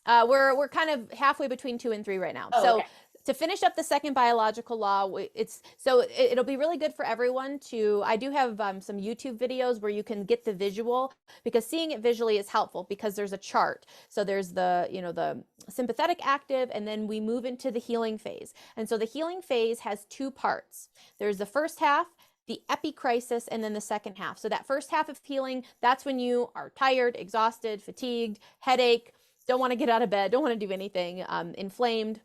We're kind of halfway between 2 and 3 right now.
Oh,
so
okay.
To finish up the second biological law, it'll be really good for everyone I do have some YouTube videos where you can get the visual, because seeing it visually is helpful, because there's a chart. So there's the sympathetic active, and then we move into the healing phase. And so the healing phase has 2 parts. There's the first half, the epicrisis, and then the second half. So that first half of healing, that's when you are tired, exhausted, fatigued, headache, don't want to get out of bed, don't want to do anything, inflamed.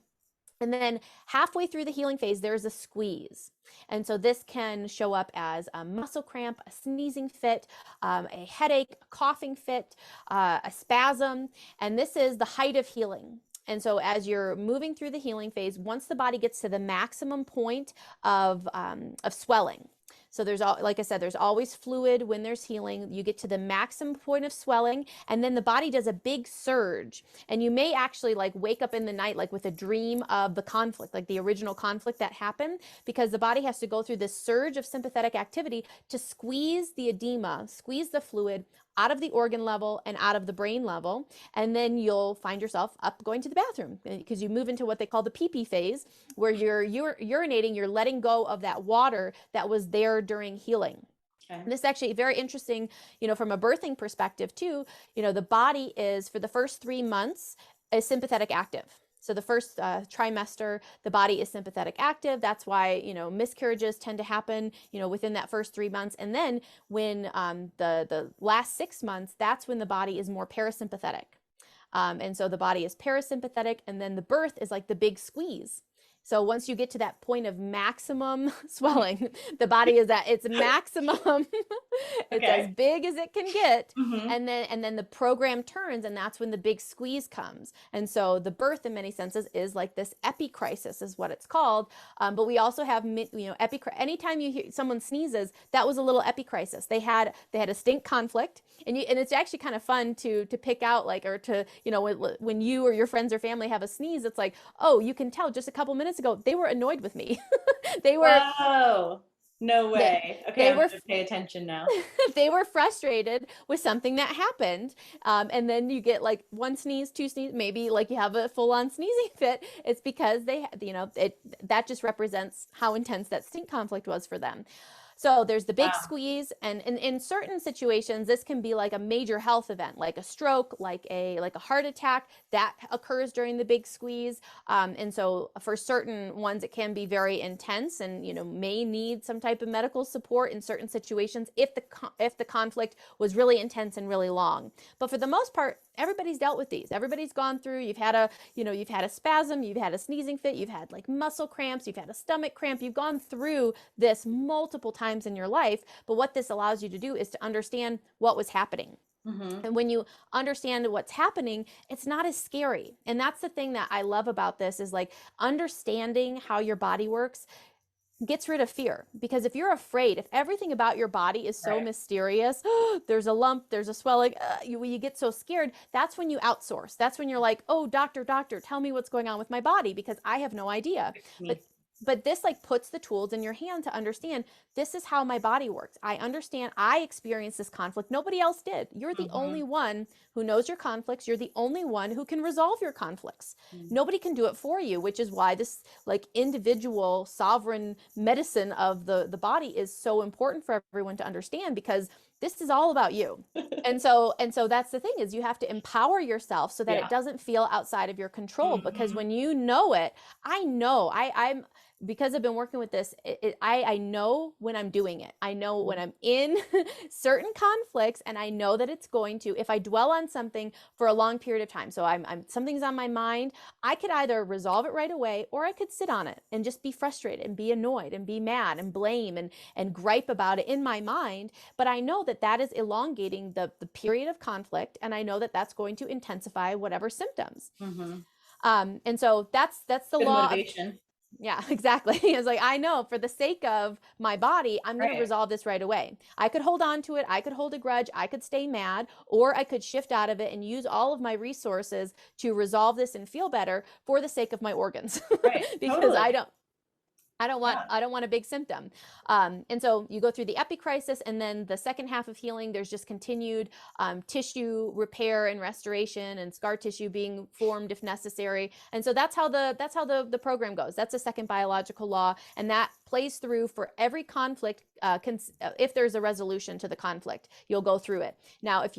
And then halfway through the healing phase, there's a squeeze. And so this can show up as a muscle cramp, a sneezing fit, a headache, a coughing fit, a spasm. And this is the height of healing. And so as you're moving through the healing phase, once the body gets to the maximum point of swelling, so like I said, there's always fluid when there's healing. You get to the maximum point of swelling, and then the body does a big surge. And you may actually like wake up in the night like with a dream of the conflict, like the original conflict that happened, because the body has to go through this surge of sympathetic activity to squeeze the edema, squeeze the fluid out of the organ level and out of the brain level. And then you'll find yourself up going to the bathroom, because you move into what they call the pee-pee phase, where you're urinating, you're letting go of that water that was there during healing. Okay. And this is actually very interesting, from a birthing perspective too. The body is, for the first 3 months, is sympathetic active. So the first trimester, the body is sympathetic active. That's why, miscarriages tend to happen, within that first 3 months. And then when the last 6 months, that's when the body is more parasympathetic. And so the body is parasympathetic, and then the birth is like the big squeeze. So once you get to that point of maximum swelling, the body is at its maximum. It's as big as it can get. Mm-hmm. And then the program turns, and that's when the big squeeze comes. And so the birth, in many senses, is like this epicrisis is what it's called. But we also have, anytime you hear someone sneezes, that was a little epicrisis. They had a stink conflict, and it's actually kind of fun to pick out, like, or to, when you or your friends or family have a sneeze, it's like, oh, you can tell just a couple minutes ago they were annoyed with me. They were,
oh, no way. Okay, I'm gonna pay attention now.
They were frustrated with something that happened, and then you get like 1 sneeze, 2 sneeze, maybe like you have a full-on sneezing fit. It's because that just represents how intense that stink conflict was for them. So there's the big
Wow.
squeeze, and in certain situations, this can be like a major health event, like a stroke, like a heart attack that occurs during the big squeeze. And so for certain ones, it can be very intense, and may need some type of medical support in certain situations if the conflict was really intense and really long. But for the most part, everybody's dealt with these. Everybody's gone through. You've had a spasm, you've had a sneezing fit, you've had like muscle cramps, you've had a stomach cramp. You've gone through this multiple times in your life. But what this allows you to do is to understand what was happening.
Mm-hmm.
And when you understand what's happening, it's not as scary. And that's the thing that I love about this, is like understanding how your body works gets rid of fear. Because if you're afraid, if everything about your body is so
Right.
mysterious, there's a lump, there's a swelling, you get so scared, that's when you outsource. That's when you're like, oh, doctor, tell me what's going on with my body, because I have no idea. But this like puts the tools in your hand to understand, this is how my body works. I understand, I experienced this conflict. Nobody else did. You're the only one who knows your conflicts. You're the only one who can resolve your conflicts. Nobody can do it for you, which is why this like individual sovereign medicine of the body is so important for everyone to understand, because this is all about you. And so that's the thing, is you have to empower yourself so that
Yeah.
it doesn't feel outside of your control. Because
Mhm.
when you know it, I know I'm because I've been working with this, I know when I'm doing it. I know when I'm in certain conflicts, and I know that it's going to, if I dwell on something for a long period of time, so something's on my mind, I could either resolve it right away, or I could sit on it and just be frustrated and be annoyed and be mad and blame and gripe about it in my mind. But I know that that is elongating the period of conflict, and I know that that's going to intensify whatever symptoms.
Mhm.
And so that's the
Good
law of,
motivation.
yeah, exactly. It's like, I know for the sake of my body, I'm going to
Right.
resolve this right away. I could hold on to it. I could hold a grudge. I could stay mad, or I could shift out of it and use all of my resources to resolve this and feel better for the sake of my organs.
Right.
Because
Totally.
I don't
Yeah.
want a big symptom. And so you go through the epicrisis, and then the second half of healing, there's just continued tissue repair and restoration, and scar tissue being formed if necessary. And so that's how the program goes. That's a second biological law, and that plays through for every conflict. If there's a resolution to the conflict, you'll go through it. Now, if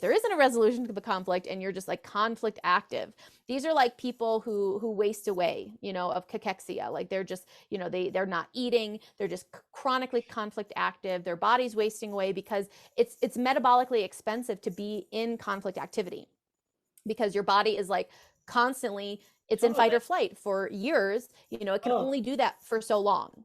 there isn't a resolution to the conflict, and you're just like conflict active, these are like people who waste away, of cachexia. Like they're just, they're not eating, they're just chronically conflict active, their body's wasting away, because it's metabolically expensive to be in conflict activity, because your body is like constantly, it's in fight or flight for years. It can
Oh.
only do that for so long.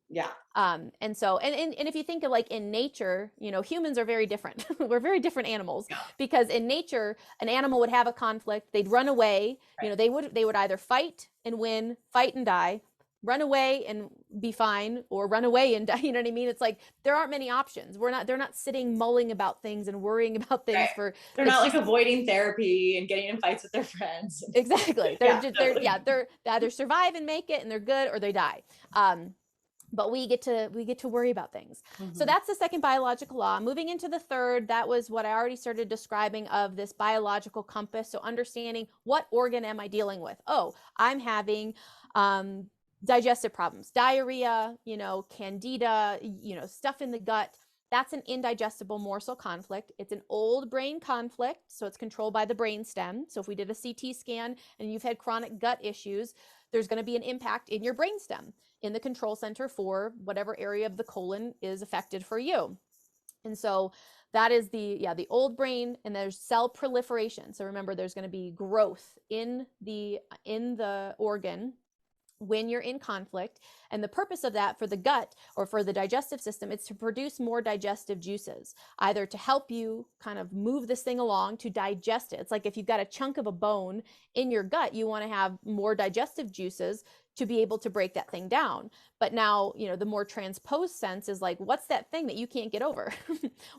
Yeah.
And so, and if you think of like in nature, humans are very different. We're very different animals.
Yeah.
Because in nature, an animal would have a conflict, they'd run away,
Right.
they would either fight and win, fight and die, run away and be fine, or run away and die. You know what I mean? It's like, there aren't many options. They're not sitting mulling about things and worrying about things.
Right. They're not like avoiding therapy and getting in fights with their friends.
Exactly.
Yeah,
They either survive and make it and they're good, or they die. But we get to worry about things. So that's the second biological law. Moving into the third, that was what I already started describing of this biological compass. So understanding, what organ am I dealing with? Oh, I'm having digestive problems, diarrhea, candida, stuff in the gut. That's an indigestible morsel conflict. It's an old brain conflict, so it's controlled by the brain stem. So if we did a CT scan and you've had chronic gut issues, there's going to be an impact in your brain stem, in the control center for whatever area of the colon is affected for you. And so that is the old brain, and there's cell proliferation. So remember, there's going to be growth in the organ when you're in conflict. And the purpose of that for the gut or for the digestive system, it's to produce more digestive juices, either to help you kind of move this thing along, to digest it. It's like if you've got a chunk of a bone in your gut, you want to have more digestive juices to be able to break that thing down. But now, the more transposed sense is like, what's that thing that you can't get over?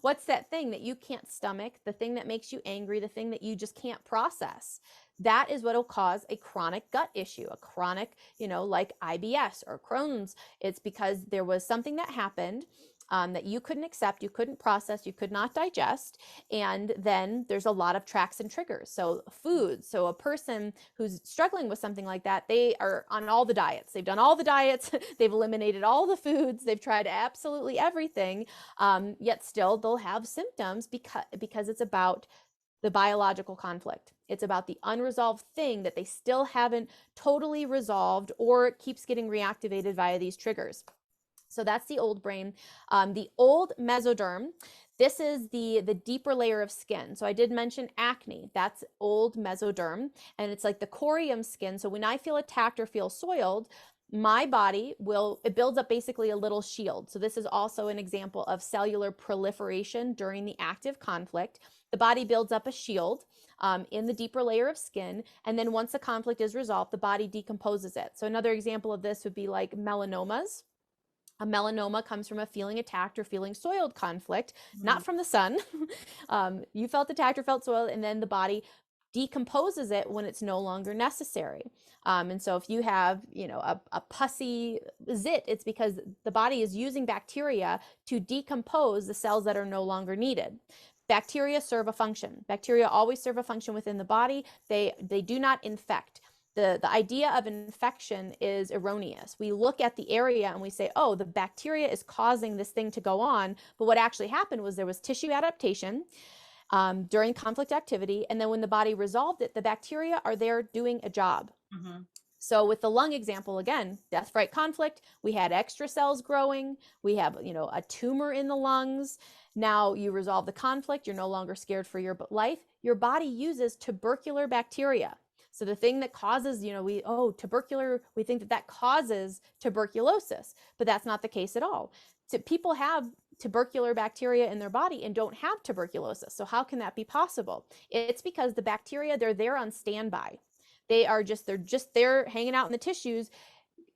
What's that thing that you can't stomach? The thing that makes you angry, the thing that you just can't process. That is what will cause a chronic gut issue, a chronic, like IBS or Crohn's. It's because there was something that happened that you couldn't accept, you couldn't process, you could not digest. And then there's a lot of tracks and triggers. So food, so a person who's struggling with something like that, they are on all the diets. They've done all the diets, they've eliminated all the foods, they've tried absolutely everything, yet still they'll have symptoms because it's about the biological conflict. It's about the unresolved thing that they still haven't totally resolved, or it keeps getting reactivated via these triggers. So that's the old brain. The old mesoderm, this is the deeper layer of skin. So I did mention acne, that's old mesoderm, and it's like the corium skin. So when I feel attacked or feel soiled, my body it builds up basically a little shield. So this is also an example of cellular proliferation during the active conflict. The body builds up a shield in the deeper layer of skin, and then once the conflict is resolved, the body decomposes it. So another example of this would be like melanomas. A melanoma comes from a feeling attacked or feeling soiled conflict, not from the sun. You felt attacked or felt soiled, and then the body decomposes it when it's no longer necessary. And so if you have, a pussy zit, it's because the body is using bacteria to decompose the cells that are no longer needed. Bacteria serve a function. Bacteria always serve a function within the body. They do not infect. The idea of infection is erroneous. We look at the area and we say, oh, the bacteria is causing this thing to go on. But what actually happened was there was tissue adaptation during conflict activity. And then when the body resolved it, the bacteria are there doing a job. Mm-hmm. So with the lung example, again, death, fright, conflict, we had extra cells growing. We have, a tumor in the lungs. Now you resolve the conflict. You're no longer scared for your life. Your body uses tubercular bacteria. So the thing that causes, tubercular, we think that causes tuberculosis, but that's not the case at all. So people have tubercular bacteria in their body and don't have tuberculosis. So how can that be possible? It's because the bacteria, they're there on standby. They're just there hanging out in the tissues.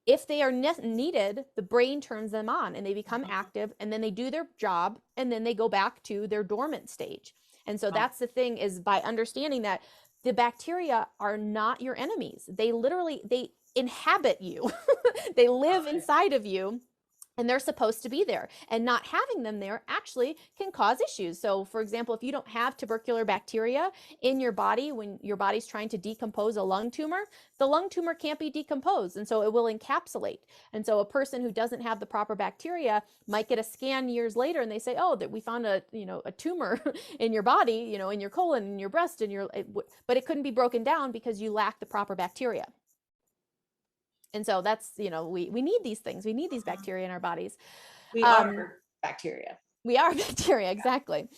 If they are needed, the brain turns them on and they become active, and then they do their job, and then they go back to their dormant stage. And so that's the thing, is by understanding that the bacteria are not your enemies. They inhabit you. They live inside of you, and they're supposed to be there. And not having them there actually can cause issues. So for example, if you don't have tubercular bacteria in your body, when your body's trying to decompose a lung tumor, the lung tumor can't be decomposed, and so it will encapsulate. And so a person who doesn't have the proper bacteria might get a scan years later and they say, oh, that we found a tumor in your body, in your colon, in your breast, but it couldn't be broken down because you lack the proper bacteria. And so that's, we need these things. We need these bacteria in our bodies.
We are bacteria.
We are bacteria, exactly.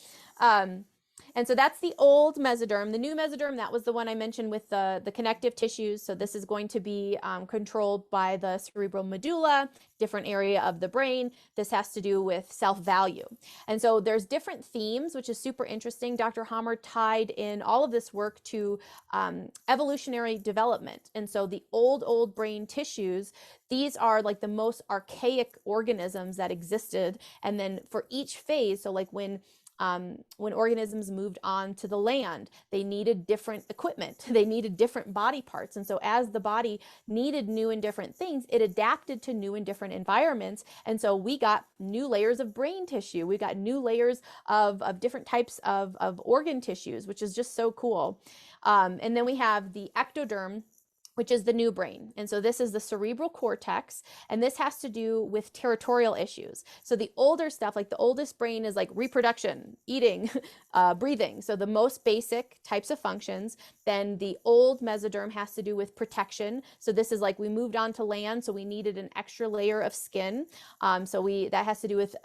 And so that's the old mesoderm. The new mesoderm, that was the one I mentioned with the connective tissues. So this is going to be controlled by the cerebral medulla, different area of the brain. This has to do with self-value. And so there's different themes, which is super interesting. Dr. Hammer tied in all of this work to evolutionary development. And so the old brain tissues, these are like the most archaic organisms that existed. And then for each phase, so like when organisms moved on to the land, they needed different equipment, they needed different body parts. And so as the body needed new and different things, it adapted to new and different environments. And so we got new layers of brain tissue, we got new layers of different types of organ tissues, which is just so cool. And then we have the ectoderm, which is the new brain. And so this is the cerebral cortex, and this has to do with territorial issues. So the older stuff, like the oldest brain is like reproduction, eating, breathing. So the most basic types of functions. Then the old mesoderm has to do with protection. So this is like we moved on to land, so we needed an extra layer of skin. That has to do with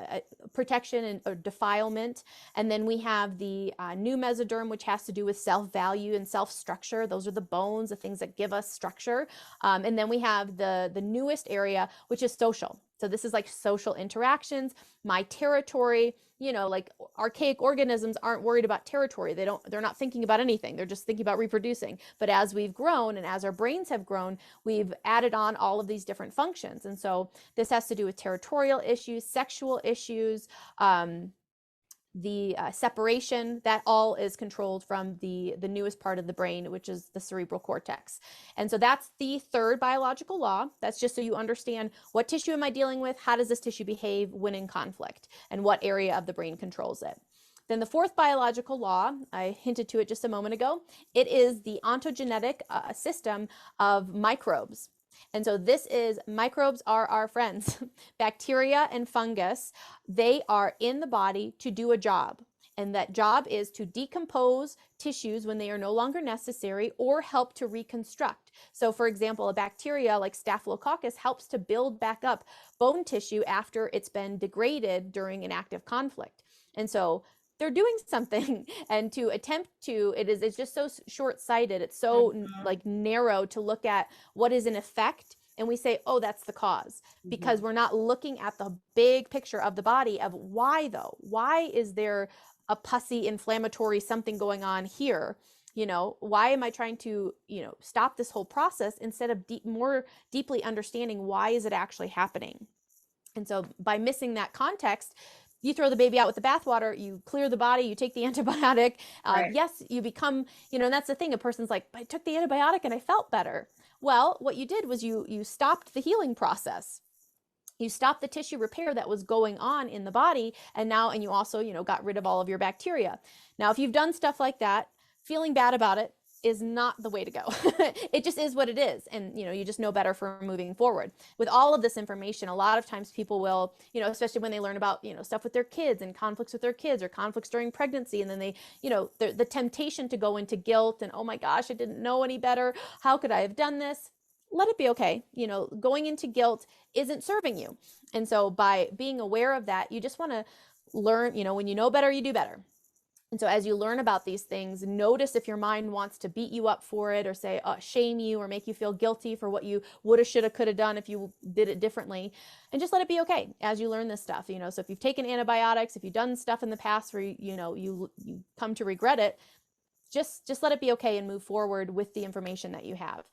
protection or defilement. And then we have the new mesoderm, which has to do with self-value and self-structure. Those are the bones, the things that give us structure. And then we have the newest area, which is social. So this is like social interactions, my territory, like archaic organisms aren't worried about territory. They're not thinking about anything. They're just thinking about reproducing. But as we've grown and as our brains have grown, we've added on all of these different functions. And so this has to do with territorial issues, sexual issues, the separation, that all is controlled from the newest part of the brain, which is the cerebral cortex. And so that's the third biological law. That's just so you understand, what tissue am I dealing with? How does this tissue behave when in conflict? And what area of the brain controls it? Then the fourth biological law, I hinted to it just a moment ago, it is the ontogenetic system of microbes. And so this is, microbes are our friends. Bacteria and fungus, they are in the body to do a job. And that job is to decompose tissues when they are no longer necessary, or help to reconstruct. So for example, a bacteria like Staphylococcus helps to build back up bone tissue after it's been degraded during an active conflict. And so they're doing something, and to attempt to, it's just so short-sighted. It's so like narrow to look at what is an effect, and we say, oh, that's the cause, because we're not looking at the big picture of the body of why though. Why is there a pussy inflammatory something going on here? You know, why am I trying to, stop this whole process instead of more deeply understanding why is it actually happening? And so by missing that context, you throw the baby out with the bathwater, you clear the body, you take the antibiotic.
Right.
Yes, you become, and that's the thing. A person's like, I took the antibiotic and I felt better. Well, what you did was you stopped the healing process. You stopped the tissue repair that was going on in the body. And you also, got rid of all of your bacteria. Now, if you've done stuff like that, feeling bad about it is not the way to go. It just is what it is. And, you just know better for moving forward. With all of this information, a lot of times people will, especially when they learn about, stuff with their kids and conflicts with their kids or conflicts during pregnancy. And then they, the temptation to go into guilt and, oh my gosh, I didn't know any better. How could I have done this? Let it be okay. Going into guilt isn't serving you. And so by being aware of that, you just want to learn, when you know better, you do better. And so as you learn about these things, notice if your mind wants to beat you up for it, or say, shame you, or make you feel guilty for what you woulda, shoulda, coulda done if you did it differently. And just let it be okay as you learn this stuff. So if you've taken antibiotics, if you've done stuff in the past where, you come to regret it, just let it be okay and move forward with the information that you have.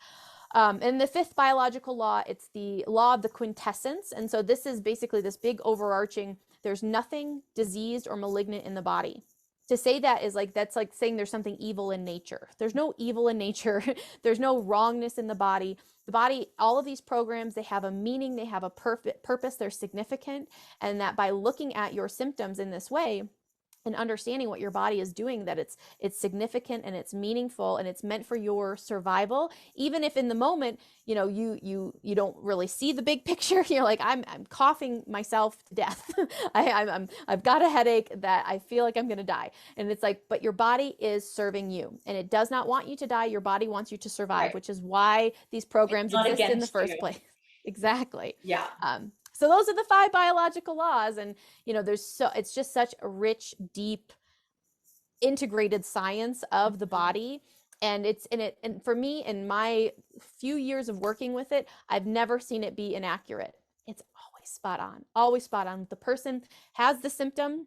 And the fifth biological law, it's the law of the quintessence. And so this is basically this big overarching, there's nothing diseased or malignant in the body. To say that is that's like saying there's something evil in nature. There's no evil in nature. There's no wrongness in the body. The body, all of these programs, they have a meaning, they have a purpose, they're significant. And that by looking at your symptoms in this way, and understanding what your body is doing, that it's significant and it's meaningful and it's meant for your survival, even if in the moment, you don't really see the big picture. You're like, I'm coughing myself to death. I've got a headache that I feel like I'm going to die. And it's like, but your body is serving you, and it does not want you to die. Your body wants you to survive, right. Which is why these programs exist in the first place. Exactly.
Yeah.
So those are the 5 biological laws. And, it's just such a rich, deep, integrated science of the body. And and for me, in my few years of working with it, I've never seen it be inaccurate. It's always spot on, always spot on. The person has the symptom,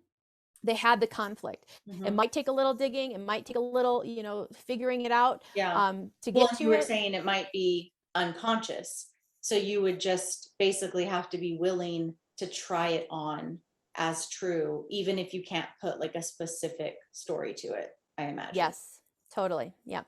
they had the conflict. It might take a little digging. It might take a little, figuring it out to get to
you were
it.
saying it might be unconscious. So you would just basically have to be willing to try it on as true, even if you can't put like a specific story to it, I imagine.
Yes, totally. Yeah.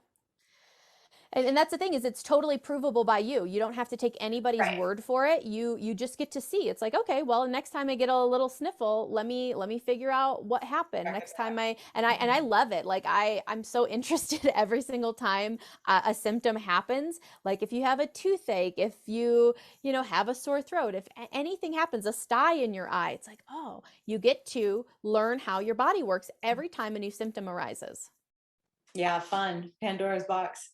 And that's the thing, is it's totally provable by you. You don't have to take anybody's word for it. You just get to see. It's like, okay, well, next time I get a little sniffle, let me figure out what happened. Next time I love it. Like I'm so interested every single time a symptom happens. Like if you have a toothache, if you have a sore throat, if anything happens, a sty in your eye, it's like, oh, you get to learn how your body works every time a new symptom arises.
Yeah, fun. Pandora's box.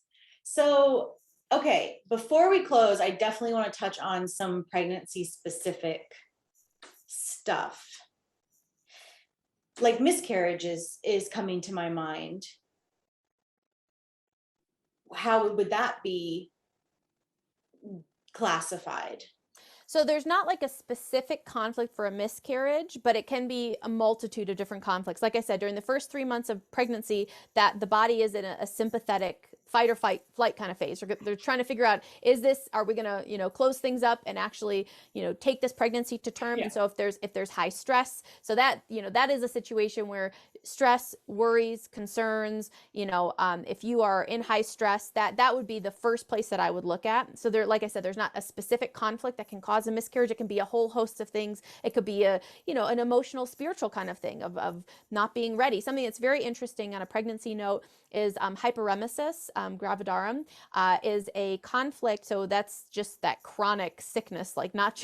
So, okay, before we close, I definitely want to touch on some pregnancy specific stuff. Like miscarriages is coming to my mind. How would that be classified?
So there's not like a specific conflict for a miscarriage, but it can be a multitude of different conflicts. Like I said, during the first 3 months of pregnancy, that the body is in a sympathetic fight or flight kind of phase. They're trying to figure out, are we going to, close things up and actually, take this pregnancy to term?
Yeah.
And so if there's high stress, so that, that is a situation where stress, worries, concerns, if you are in high stress, that would be the first place that I would look at. So there, like I said, there's not a specific conflict that can cause a miscarriage. It can be a whole host of things. It could be an emotional, spiritual kind of thing of not being ready. Something that's very interesting on a pregnancy note is hyperemesis gravidarum is a conflict. So that's just that chronic sickness, like not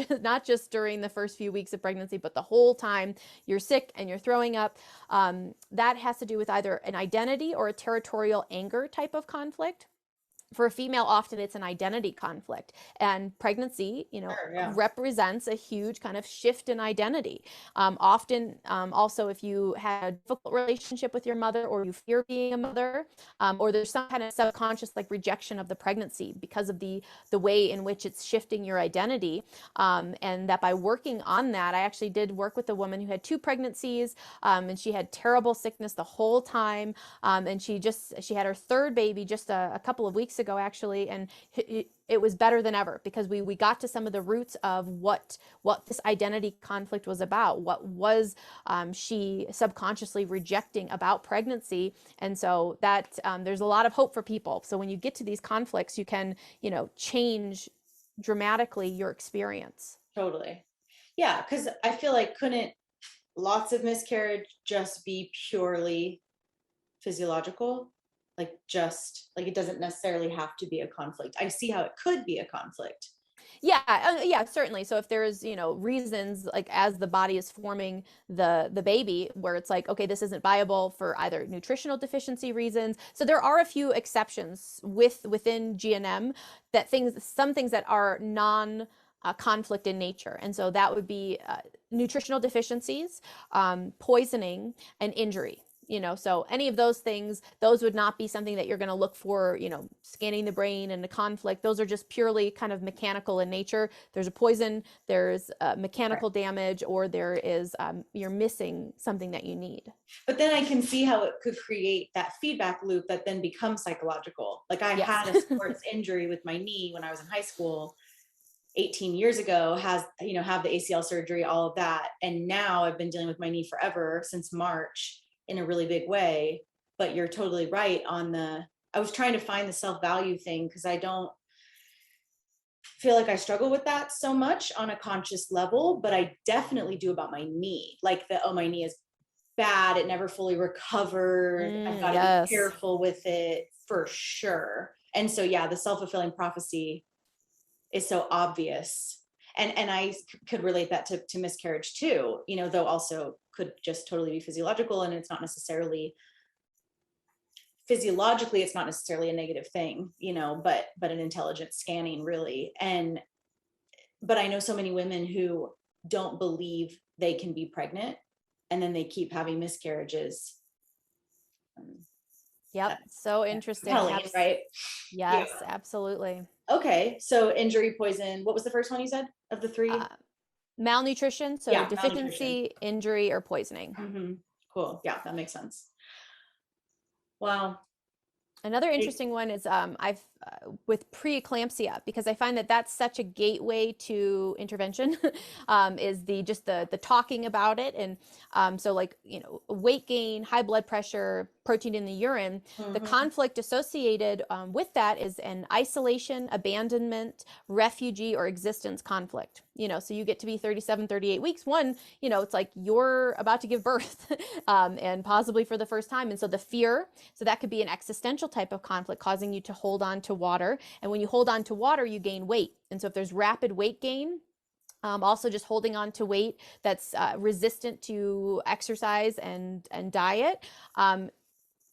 just during the first few weeks of pregnancy, but the whole time you're sick and you're throwing up. That has to do with either an identity or a territorial anger type of conflict. For a female, often it's an identity conflict, and pregnancy, represents a huge kind of shift in identity. Often, also, if you had a difficult relationship with your mother, or you fear being a mother, or there's some kind of subconscious like rejection of the pregnancy because of the way in which it's shifting your identity, and that by working on that, I actually did work with a woman who had 2 pregnancies, and she had terrible sickness the whole time, and she had her 3rd baby just a couple of weeks ago actually, and it was better than ever because we got to some of the roots of what this identity conflict was about. What was she subconsciously rejecting about pregnancy? And so that there's a lot of hope for people. So when you get to these conflicts, you can change dramatically your experience.
Totally. Yeah, because I feel like couldn't lots of miscarriage just be purely physiological? Like it doesn't necessarily have to be a conflict. I see how it could be a conflict.
Yeah, certainly. So if there's, reasons like as the body is forming the baby where it's like, okay, this isn't viable for either nutritional deficiency reasons. So there are a few exceptions within GNM some things that are conflict in nature. And so that would be nutritional deficiencies, poisoning, and injury. So any of those things, those would not be something that you're going to look for, scanning the brain and the conflict. Those are just purely kind of mechanical in nature. There's a poison, there's mechanical damage, or there is, you're missing something that you need.
But then I can see how it could create that feedback loop that then becomes psychological. Like I had a sports injury with my knee when I was in high school 18 years ago, have the ACL surgery, all of that. And now I've been dealing with my knee forever since March, in a really big way. But you're totally right I was trying to find the self-value thing because I don't feel like I struggle with that so much on a conscious level, but I definitely do about my knee. Like my knee is bad. It never fully recovered. I've got to be careful with it for sure. And so, yeah, the self-fulfilling prophecy is so obvious. And I could relate that to miscarriage too, though also could just totally be physiological, and it's not necessarily physiologically, it's not necessarily a negative thing, but an intelligent scanning really. But I know so many women who don't believe they can be pregnant, and then they keep having miscarriages.
Yep. So interesting.
Right?
Yes, yeah. Absolutely.
Okay. So injury, poison. What was the first one you said of the 3?
Malnutrition. So deficiency, injury, or poisoning.
Mm-hmm. Cool. Yeah, that makes sense. Wow.
Another interesting one is with preeclampsia, because I find that that's such a gateway to intervention, is the talking about it. And so like, weight gain, high blood pressure, protein in the urine, the conflict associated with that is an isolation, abandonment, refugee, or existence conflict. So you get to be 37, 38 weeks. One, it's like you're about to give birth and possibly for the first time. And so the fear, so that could be an existential type of conflict causing you to hold on to water. And when you hold on to water, you gain weight. And so if there's rapid weight gain, also just holding on to weight that's resistant to exercise and diet,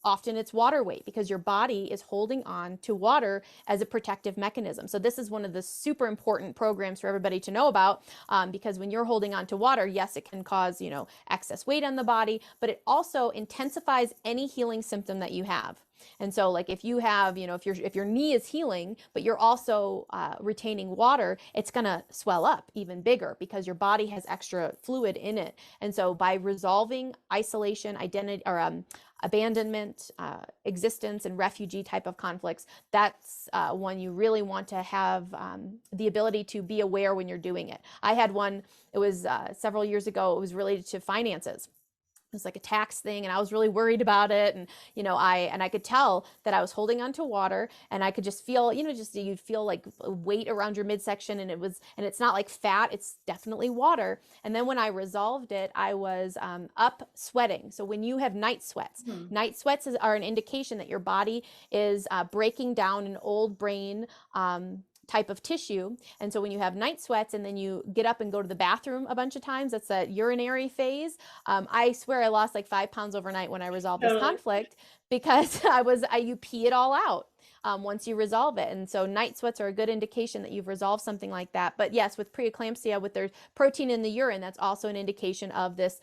often it's water weight, because your body is holding on to water as a protective mechanism. So this is one of the super important programs for everybody to know about, because when you're holding on to water, yes, it can cause, excess weight on the body, but it also intensifies any healing symptom that you have. And so like if you have, if your knee is healing, but you're also retaining water, it's going to swell up even bigger because your body has extra fluid in it. And so by resolving isolation, identity, or abandonment, existence, and refugee type of conflicts, that's one you really want to have the ability to be aware when you're doing it. I had one, it was several years ago, it was related to finances. It was like a tax thing, and I was really worried about it. And I could tell that I was holding on to water, and I could just feel, just you'd feel like a weight around your midsection, and it's not like fat, it's definitely water. And then when I resolved it, I was up sweating. So when you have night sweats, night sweats are an indication that your body is breaking down an old brain type of tissue. And so when you have night sweats and then you get up and go to the bathroom a bunch of times, that's that urinary phase. I swear I lost like 5 pounds overnight when I resolved this conflict, because you pee it all out. Once you resolve it. And so night sweats are a good indication that you've resolved something like that. But yes, with preeclampsia, with their protein in the urine, that's also an indication of this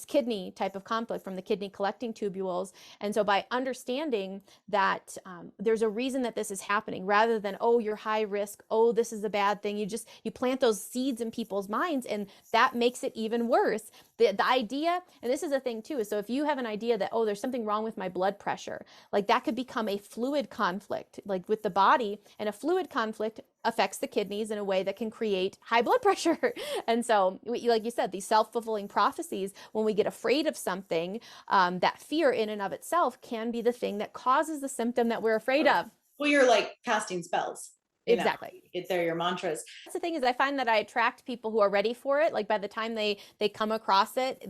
kidney type of conflict from the kidney collecting tubules. And so by understanding that there's a reason that this is happening, rather than, oh, you're high risk, oh, this is a bad thing, you plant those seeds in people's minds, and that makes it even worse. The idea, and this is a thing too, is so if you have an idea that, oh, there's something wrong with my blood pressure, like that could become a fluid conflict, like with the body, and a fluid conflict affects the kidneys in a way that can create high blood pressure. And so, like you said, these self-fulfilling prophecies, when we get afraid of something, that fear in and of itself can be the thing that causes the symptom that we're afraid of.
Well, you're like casting spells.
Exactly.
They're your mantras.
That's the thing, is I find that I attract people who are ready for it. Like by the time they come across it,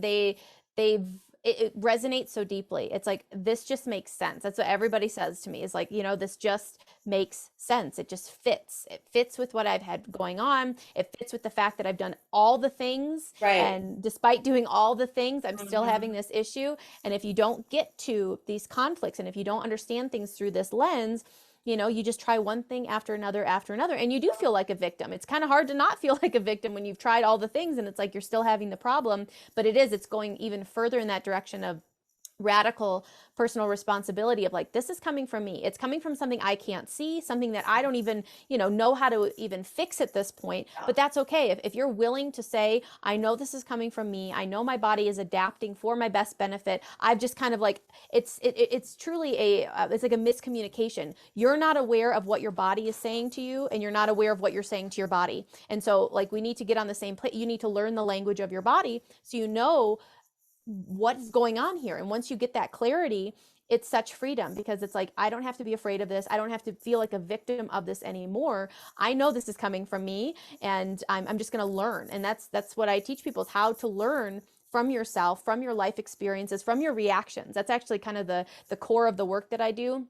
it resonates so deeply. It's like, this just makes sense. That's what everybody says to me, is like, this just makes sense. It just fits. It fits with what I've had going on. It fits with the fact that I've done all the things.
Right.
And despite doing all the things, I'm still having this issue. And if you don't get to these conflicts, and if you don't understand things through this lens, you just try one thing after another, and you do feel like a victim. It's kind of hard to not feel like a victim when you've tried all the things and it's like you're still having the problem. But it's going even further in that direction of radical personal responsibility of like, this is coming from me. It's coming from something I can't see, something that I don't even, know how to even fix at this point. But that's okay. If you're willing to say, I know this is coming from me, I know my body is adapting for my best benefit. I've just kind of like, it's truly it's like a miscommunication. You're not aware of what your body is saying to you, and you're not aware of what you're saying to your body. And so like, we need to get on the same plate. You need to learn the language of your body, so you know what's going on here. And once you get that clarity, it's such freedom, because it's like, I don't have to be afraid of this. I don't have to feel like a victim of this anymore. I know this is coming from me, and I'm just going to learn. And that's what I teach people, is how to learn from yourself, from your life experiences, from your reactions. That's actually kind of the core of the work that I do,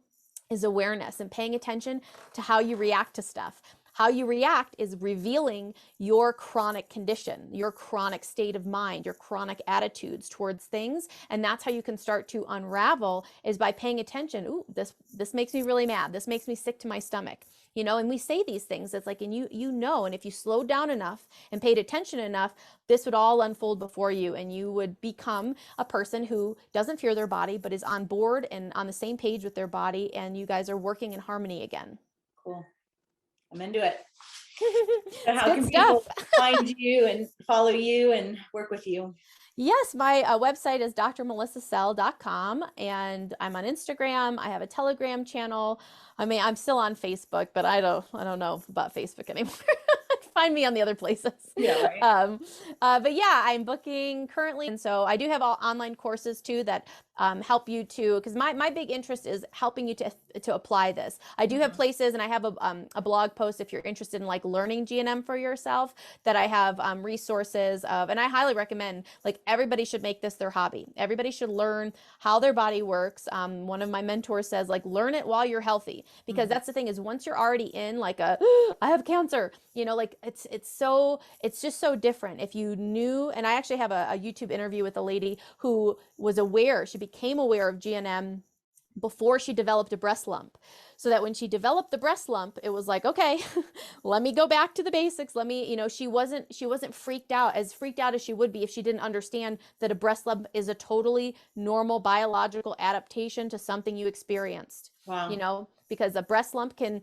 is awareness and paying attention to how you react to stuff. How you react is revealing your chronic condition, your chronic state of mind, your chronic attitudes towards things. And that's how you can start to unravel, is by paying attention. Ooh, this makes me really mad. This makes me sick to my stomach. And we say these things. It's like, and and if you slowed down enough and paid attention enough, this would all unfold before you, and you would become a person who doesn't fear their body, but is on board and on the same page with their body, and you guys are working in harmony again.
Cool. I'm into it. So how can people find you and follow you and work with you?
Yes, my website is drmelissasell.com, and I'm on Instagram. I have a Telegram channel. I mean, I'm still on Facebook, but I don't know about Facebook anymore. Find me on the other places.
Yeah, right.
But yeah, I'm booking currently. And so I do have all online courses too that help you to, because my big interest is helping you to apply this. I do have places, and I have a blog post if you're interested in like learning GNM for yourself, that I have resources of, and I highly recommend, like, everybody should make this their hobby. Everybody should learn how their body works. One of my mentors says, like, learn it while you're healthy, because that's the thing, is once you're already in like I have cancer, like it's just so different. If you knew, and I actually have a YouTube interview with a lady who was aware, she became aware of GNM before she developed a breast lump, so that when she developed the breast lump, it was like, okay, let me go back to the basics. Let me, she wasn't freaked out as she would be if she didn't understand that a breast lump is a totally normal biological adaptation to something you experienced.
Wow.
Because a breast lump can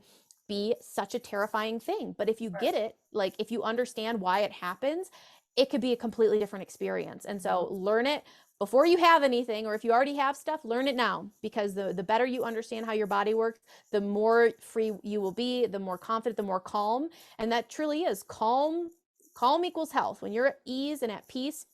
be such a terrifying thing, but if you get it, like if you understand why it happens, it could be a completely different experience. And so learn it before you have anything, or if you already have stuff, learn it now, because the better you understand how your body works, the more free you will be, the more confident, the more calm. And that truly is calm. Calm equals health. When you're at ease and at peace,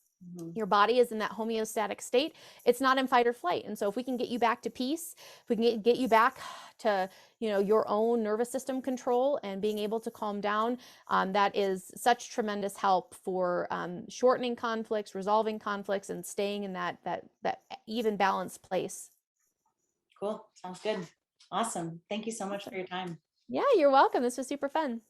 your body is in that homeostatic state. It's not in fight or flight. And so if we can get you back to peace, if we can get you back to, your own nervous system control and being able to calm down, that is such tremendous help for shortening conflicts, resolving conflicts, and staying in that even balanced place.
Cool. Sounds good. Awesome. Thank you so much for your time.
Yeah, you're welcome. This was super fun.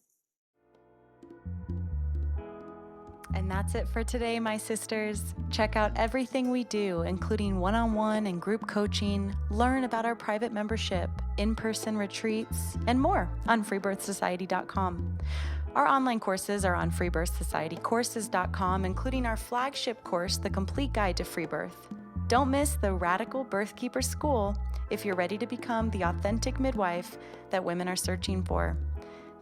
And that's it for today, my sisters. Check out everything we do, including one-on-one and group coaching, learn about our private membership, in-person retreats, and more on freebirthsociety.com. Our online courses are on freebirthsocietycourses.com, including our flagship course, The Complete Guide to Free Birth. Don't miss the Radical Birthkeeper School if you're ready to become the authentic midwife that women are searching for.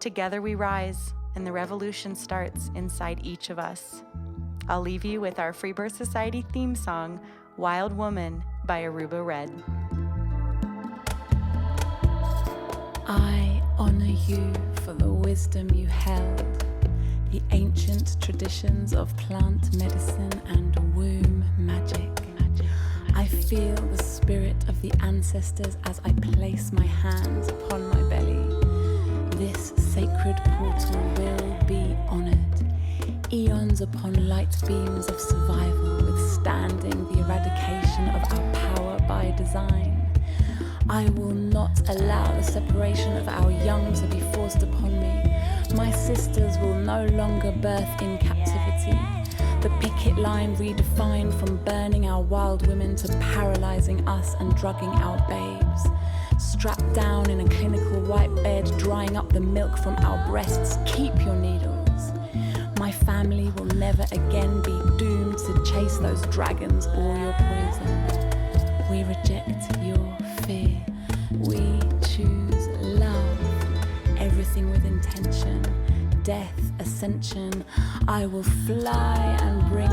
Together we rise, and the revolution starts inside each of us. I'll leave you with our Free Birth Society theme song, Wild Woman by Aruba Red.
I honor you for the wisdom you held, the ancient traditions of plant medicine and womb magic. I feel the spirit of the ancestors as I place my hands upon my belly. This sacred portal will be honored. Eons upon light beams of survival, withstanding the eradication of our power by design. I will not allow the separation of our young to be forced upon me. My sisters will no longer birth in captivity. The picket line redefined from burning our wild women to paralyzing us and drugging our babes. Strapped down in a clinical white bed, drying up the milk from our breasts. Keep your needles. My family will never again be doomed to chase those dragons or your poison. We reject your fear. We choose love. Everything with intention. Death, ascension. I will fly and bring